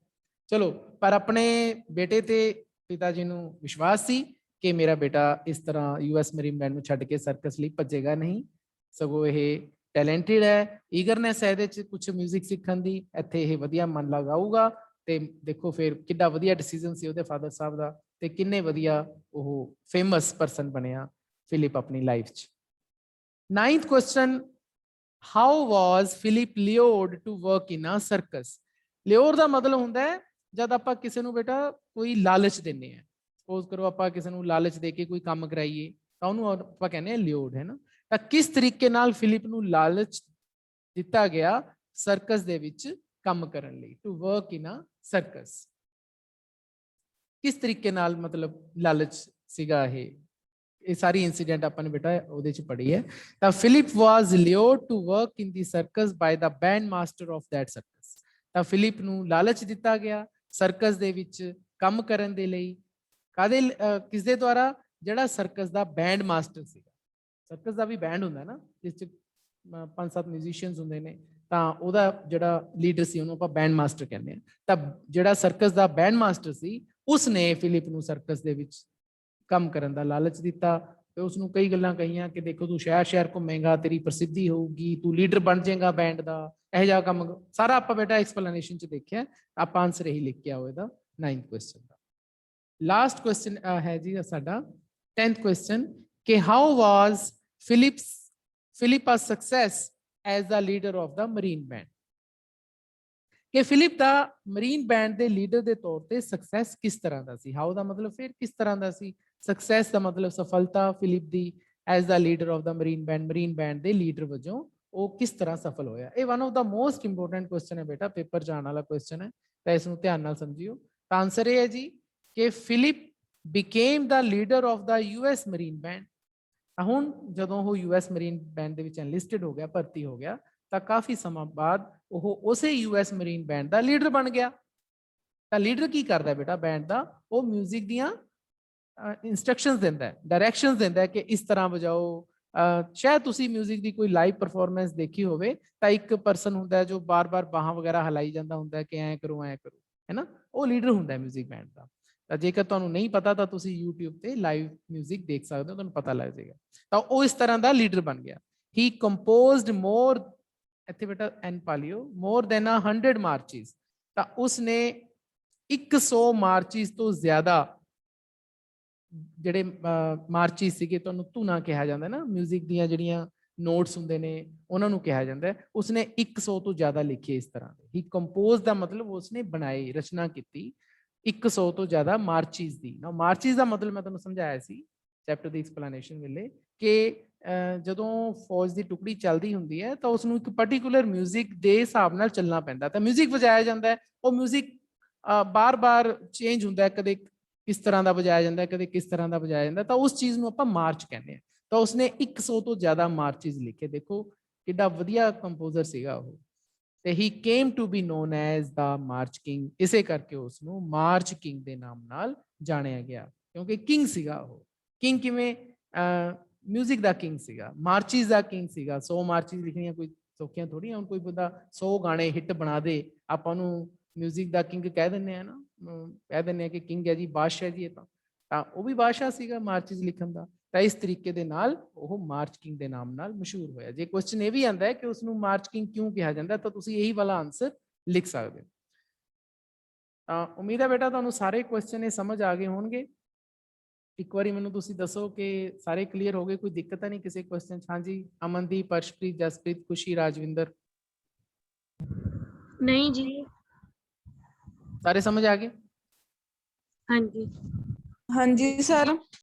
ਚਲੋ, ਪਰ ਆਪਣੇ ਬੇਟੇ ਤੇ ਪਿਤਾ ਜੀ ਨੂੰ ਵਿਸ਼ਵਾਸ ਸੀ ਕਿ ਮੇਰਾ ਬੇਟਾ ਇਸ ਤਰ੍ਹਾਂ US ਮਰੀਨ ਬੈਂਡ ਨੂੰ ਛੱਡ ਕੇ ਸਰਕਸ ਲਈ ਭੱਜੇਗਾ ਨਹੀਂ, ਸਗੋਂ ਇਹ ਟੈਲੈਂਟਡ ਹੈ, ਈਗਰਨੈਸ ਹੈ ਇਹਦੇ ਚ ਕੁਝ ਮਿਊਜ਼ਿਕ ਸਿੱਖਣ ਦੀ, ਇੱਥੇ ਇਹ ਵਧੀਆ ਮਨ ਲਗਾਊਗਾ। ਤੇ ਦੇਖੋ ਫਿਰ ਕਿੰਨਾ ਵਧੀਆ ਡਿਸੀਜਨ ਸੀ ਉਹਦੇ ਫਾਦਰ ਸਾਹਿਬ ਦਾ, ਤੇ ਕਿੰਨੇ ਵਧੀਆ ਉਹ ਫੇਮਸ ਪਰਸਨ ਬਣਿਆ ਫਿਲਿਪ ਆਪਣੀ ਲਾਈਫ 'ਚ। 9th question, how was Philip ਲਿਓਰਡ to work in a circus. ਲਿਓਰ ਦਾ ਮਤਲਬ ਹੁੰਦਾ ਹੈ ਜਦ ਆਪਾਂ ਕਿਸੇ ਨੂੰ ਬੇਟਾ ਕੋਈ ਲਾਲਚ ਦਿੰਦੇ ਆ। ਸਪੋਜ਼ ਕਰੋ ਆਪਾਂ ਕਿਸੇ ਨੂੰ ਲਾਲਚ ਦੇ ਕੇ ਕੋਈ ਕੰਮ ਕਰਾਈਏ ਤਾਂ ਉਹਨੂੰ ਆਪਾਂ ਕਹਿੰਦੇ ਆ ਲਿਓਰਡ, ਹੈ ਨਾ। ਤਾਂ ਕਿਸ ਤਰੀਕੇ ਨਾਲ ਫਿਲਿਪ ਨੂੰ ਲਾਲਚ ਦਿੱਤਾ ਗਿਆ ਸਰਕਸ ਦੇ ਵਿੱਚ ਕੰਮ ਕਰਨ ਲਈ, to work in a circus. ਕਿਸ ਤਰੀਕੇ ਨਾਲ ਮਤਲਬ ਲਾਲਚ ਸੀਗਾ ਇਹ ਸਾਰੀ ਇਨਸੀਡੈਂਟ ਆਪਾਂ ਨੇ ਬੇਟਾ ਉਹਦੇ ਚ ਪੜ੍ਹੀ ਹੈ। ਤਾਂ Philip was ਲਿਓਰਡ to work in the circus by the band master of that circus. ਤਾਂ ਫਿਲਿਪ ਨੂੰ ਲਾਲਚ ਦਿੱਤਾ ਗਿਆ ਸਰਕਸ ਦੇ ਵਿੱਚ ਕੰਮ ਕਰਨ ਦੇ ਲਈ, ਕਾਦੇ ਕਿਸ ਦੇ ਦੁਆਰਾ, ਜਿਹੜਾ ਸਰਕਸ ਦਾ ਬੈਂਡ ਮਾਸਟਰ ਸੀਗਾ। ਸਰਕਸ ਦਾ ਵੀ ਬੈਂਡ ਹੁੰਦਾ ਨਾ, ਜਿਸ ਚ 5-7 ਮਿਊਜ਼ੀਸ਼ੀਅਨਸ ਹੁੰਦੇ ਨੇ, ਤਾਂ ਉਹਦਾ ਜਿਹੜਾ ਲੀਡਰ ਸੀ ਉਹਨੂੰ ਆਪਾਂ ਬੈਂਡ ਮਾਸਟਰ ਕਹਿੰਦੇ ਆ। ਤਾਂ ਜਿਹੜਾ ਸਰਕਸ ਦਾ ਬੈਂਡ ਮਾਸਟਰ ਸੀ ਉਸਨੇ ਫਿਲਿਪ ਨੂੰ ਸਰਕਸ ਦੇ ਵਿੱਚ ਕੰਮ ਕਰਨ ਦਾ ਲਾਲਚ ਦਿੱਤਾ, ਤੇ ਉਸ ਨੂੰ ਕਈ ਗੱਲਾਂ ਕਹੀਆਂ ਕਿ ਦੇਖੋ ਤੂੰ ਸ਼ਹਿਰ ਸ਼ਹਿਰ ਘੁੰਮੇਗਾ, ਤੇਰੀ ਪ੍ਰਸਿੱਧੀ ਹੋਊਗੀ, ਤੂੰ ਲੀਡਰ ਬਣ ਜਾਏਗਾ ਬੈਂਡ ਦਾ, ਇਹੋ ਜਿਹਾ ਕੰਮ ਸਾਰਾ ਆਪਾਂ ਬੇਟਾ ਐਕਸਪਲੇਨੇਸ਼ਨ ਚ ਦੇਖਿਆ। ਆਪਾਂ ਆਨਸਰ ਇਹੀ ਲਿਖ ਕੇ ਆਓ ਇਹਦਾ 9th ਕੁਐਸਚਨ ਦਾ। ਲਾਸਟ ਕੁਐਸਚਨ ਹੈ ਜੀ ਸਾਡਾ 10th ਕੁਐਸਚਨ ਕਿ how was Philip success as the leader of the marine band. ਕਿ ਫਿਲਿਪ ਦਾ ਮਰੀਨ ਬੈਂਡ ਦੇ ਲੀਡਰ ਦੇ ਤੌਰ ਤੇ ਸਕਸੈਸ ਕਿਸ ਤਰ੍ਹਾਂ ਦਾ ਸੀ। ਹਾਊ ਦਾ ਮਤਲਬ ਫਿਰ ਕਿਸ ਤਰ੍ਹਾਂ ਦਾ ਸੀ, ਸਕਸੈਸ ਦਾ ਮਤਲਬ ਸਫਲਤਾ Philip the as the leader of the marine band ਦੇ ਲੀਡਰ ਵਜੋਂ ਉਹ ਕਿਸ ਤਰ੍ਹਾਂ ਸਫਲ ਹੋਇਆ। ਇਹ one of the most important question ਹੈ ਬੇਟਾ, ਪੇਪਰ ਜਾਣ ਵਾਲਾ ਕੁਐਸਚਨ ਹੈ, ਤਾਂ ਇਸ ਨੂੰ ਧਿਆਨ ਨਾਲ ਸਮਝਿਓ। ਤਾਂ ਆਨਸਰ ਇਹ ਹੈ ਜੀ ਕਿ Philip became the leader of the US marine band. ਹੁਣ ਜਦੋਂ ਉਹ US ਮਰੀਨ ਬੈਂਡ ਦੇ ਵਿੱਚ ਐਨਲਿਸਟਡ ਹੋ ਗਿਆ, ਭਰਤੀ ਹੋ ਗਿਆ, ਤਾਂ ਕਾਫੀ ਸਮਾਂ ਬਾਅਦ ਉਹ ਉਸੇ US ਮਰੀਨ ਬੈਂਡ ਦਾ ਲੀਡਰ ਬਣ ਗਿਆ। ਤਾਂ ਲੀਡਰ ਕੀ ਕਰਦਾ ਬੇਟਾ ਬੈਂਡ ਦਾ, ਉਹ ਮਿਊਜ਼ਿਕ ਦੀਆਂ ਇੰਸਟਰਕਸ਼ਨਸ ਦਿੰਦਾ ਹੈ, ਡਾਇਰੈਕਸ਼ਨਸ ਦਿੰਦਾ ਹੈ ਕਿ ਇਸ ਤਰ੍ਹਾਂ ਵਜਾਓ। ਸ਼ਾਇਦ ਤੁਸੀਂ ਮਿਊਜ਼ਿਕ ਦੀ ਕੋਈ ਲਾਈਵ ਪਰਫਾਰਮੈਂਸ ਦੇਖੀ ਹੋਵੇ, ਤਾਂ ਇੱਕ ਪਰਸਨ ਹੁੰਦਾ ਜੋ ਬਾਰ-ਬਾਰ ਬਾਹਾਂ ਵਗੈਰਾ ਹਿਲਾਈ ਜਾਂਦਾ ਹੁੰਦਾ ਕਿ ਐਂ ਕਰੋ ਐਂ ਕਰੋ, ਹੈ ਨਾ, ਉਹ ਲੀਡਰ ਹੁੰਦਾ ਮਿਊਜ਼ਿਕ ਬੈਂਡ ਦਾ। ਤਾਂ ਜੇਕਰ ਤੁਹਾਨੂੰ ਨਹੀਂ ਪਤਾ ਤਾਂ ਤੁਸੀਂ YouTube ਤੇ ਲਾਈਵ ਮਿਊਜ਼ਿਕ ਦੇਖ ਸਕਦੇ ਹੋ, ਤੁਹਾਨੂੰ ਪਤਾ ਲੱਗ ਜਾਏਗਾ। ਤਾਂ ਉਹ ਇਸ ਤਰ੍ਹਾਂ ਦਾ ਲੀਡਰ ਬਣ ਗਿਆ। ਹੀ ਕੰਪੋਜ਼ਡ ਮੋਰ ਇੱਥੇ ਬੇਟਾ ਐਨ ਪਾ ਲਿਓ, more than 100 ਮਾਰਚਿਸ, ਤਾਂ ਉਸਨੇ 100 ਮਾਰਚਿਸ ਤੋਂ ਜ਼ਿਆਦਾ ਜਿਹੜੇ ਮਾਰਚਿਸ ਸੀਗੇ, ਤੁਹਾਨੂੰ ਧੁਨਾ ਕਿਹਾ ਜਾਂਦਾ ਨਾ, ਮਿਊਜ਼ਿਕ ਦੀਆਂ ਜਿਹੜੀਆਂ ਨੋਟਸ ਹੁੰਦੇ ਨੇ ਉਹਨਾਂ ਨੂੰ ਕਿਹਾ ਜਾਂਦਾ ਹੈ, ਉਸਨੇ 100 ਤੋਂ ਜ਼ਿਆਦਾ ਲਿਖੇ ਇਸ ਤਰ੍ਹਾਂ ਦੇ। ਹੀ ਕੰਪੋਜ਼ ਦਾ ਮਤਲਬ ਉਸਨੇ ਬਣਾਈ, ਰਚਨਾ ਕੀਤੀ 100 ਤੋਂ ਜ਼ਿਆਦਾ ਮਾਰਚਿਸ ਦੀ। ਨਾ ਮਾਰਚਿਸ ਦਾ ਮਤਲਬ ਮੈਂ ਤੁਹਾਨੂੰ ਸਮਝਾਇਆ ਸੀ ਚੈਪਟਰ ਦੀ ਐਕਸਪਲੇਨੇਸ਼ਨ ਵੇਲੇ ਕਿ ਜਦੋਂ ਫੌਜ ਦੀ ਟੁਕੜੀ ਚੱਲਦੀ ਹੁੰਦੀ ਹੈ ਤਾਂ ਉਸਨੂੰ ਇੱਕ ਪਾਰਟਿਕੂਲਰ ਮਿਊਜ਼ਿਕ ਦੇ ਹਿਸਾਬ ਨਾਲ ਚੱਲਣਾ ਪੈਂਦਾ, ਤਾਂ ਮਿਊਜ਼ਿਕ ਵਜਾਇਆ ਜਾਂਦਾ ਹੈ, ਉਹ ਮਿਊਜ਼ਿਕ ਬਾਰ-ਬਾਰ ਚੇਂਜ ਹੁੰਦਾ ਹੈ, ਕਦੇ ਕਿਸ ਤਰ੍ਹਾਂ ਦਾ ਵਜਾਇਆ ਜਾਂਦਾ, ਕਦੇ ਕਿਸ ਤਰ੍ਹਾਂ ਦਾ ਵਜਾਇਆ ਜਾਂਦਾ, ਤਾਂ ਉਸ ਚੀਜ਼ ਨੂੰ ਆਪਾਂ ਮਾਰਚ ਕਹਿੰਦੇ ਹਾਂ। ਤਾਂ ਉਸਨੇ 100 ਤੋਂ ਜ਼ਿਆਦਾ ਮਾਰਚਿਸ ਲਿਖੇ, ਦੇਖੋ ਕਿੱਡਾ ਵਧੀਆ ਕੰਪੋਜ਼ਰ ਸੀਗਾ ਉਹ। ਤੇ ਹੀ came to be non as the March king, ਇਸੇ ਕਰਕੇ ਉਸ ਨੂੰ ਮਾਰਚ ਕਿੰਗ ਦੇ ਨਾਮ ਨਾਲ ਜਾਣਿਆ ਗਿਆ, ਕਿਉਂਕਿ ਕਿੰਗ ਸੀਗਾ ਉਹ। ਕਿੰਗ ਕਿਵੇਂ? ਮਿਊਜ਼ਿਕ ਦਾ ਕਿੰਗ ਸੀਗਾ, ਮਾਰਚਿਸ ਦਾ ਕਿੰਗ ਸੀਗਾ। 100 ਮਾਰਚਿਸ ਲਿਖਣੀਆਂ ਕੋਈ ਸੌਖੀਆਂ ਥੋੜ੍ਹੀ, ਹੁਣ ਕੋਈ ਬੰਦਾ 100 ਗਾਣੇ ਹਿੱਟ ਬਣਾ ਦੇ, ਆਪਾਂ ਨੂੰ ਮਿਊਜ਼ਿਕ ਦਾ ਕਿੰਗ ਕਹਿ ਦਿੰਦੇ ਆ ਨਾ, ਕਹਿ ਦਿੰਦੇ ਆ ਕਿ ਕਿੰਗ ਹੈ ਜੀ, ਬਾਦਸ਼ਾਹ ਜੀ ਇਹ ਤਾਂ ਉਹ ਵੀ ਬਾਦਸ਼ਾਹ ਸੀਗਾ ਮਾਰਚਿਸ ਲਿਖਣ ਦਾ। ਤਾਂ ਇਸ ਤਰੀਕੇ ਦੇ ਨਾਲ ਉਹ ਮਾਰਚ ਕਿੰਗ ਦੇ ਨਾਮ ਨਾਲ ਮਸ਼ਹੂਰ ਹੋਇਆ। ਜੇ ਕੁਐਸਚਨ ਇਹ ਵੀ ਆਂਦਾ ਹੈ ਕਿ ਉਸ ਨੂੰ ਮਾਰਚ ਕਿੰਗ ਕਿਉਂ ਕਿਹਾ ਜਾਂਦਾ, ਤਾਂ ਤੁਸੀਂ ਇਹੀ ਵਾਲਾ ਆਨਸਰ ਲਿਖ ਸਕਦੇ ਹੋ। ਤਾਂ ਉਮੀਦ ਹੈ ਬੇਟਾ ਤੁਹਾਨੂੰ ਸਾਰੇ ਕੁਐਸਚਨ ਇਹ ਸਮਝ ਆ ਗਏ ਹੋਣਗੇ। ਇੱਕ ਵਾਰੀ ਮੈਨੂੰ ਤੁਸੀਂ ਦੱਸੋ ਕਿ ਸਾਰੇ ਕਲੀਅਰ ਹੋ ਗਏ, ਕੋਈ ਦਿੱਕਤ ਤਾਂ ਨਹੀਂ ਕਿਸੇ ਕੁਐਸਚਨ 'ਚ? ਹਾਂਜੀ, ਅਮਨਦੀਪ, ਅਰਸ਼ਪ੍ਰੀਤ, ਜਸਪ੍ਰੀਤ, ਖੁਸ਼ੀ, ਰਾਜਵਿੰਦਰ, ਨਹੀਂ ਜੀ। ਸਾਰੇ ਸਮਝ ਆ ਗਏ? ਹਾਂਜੀ। ਹਾਂਜੀ ਸਰ।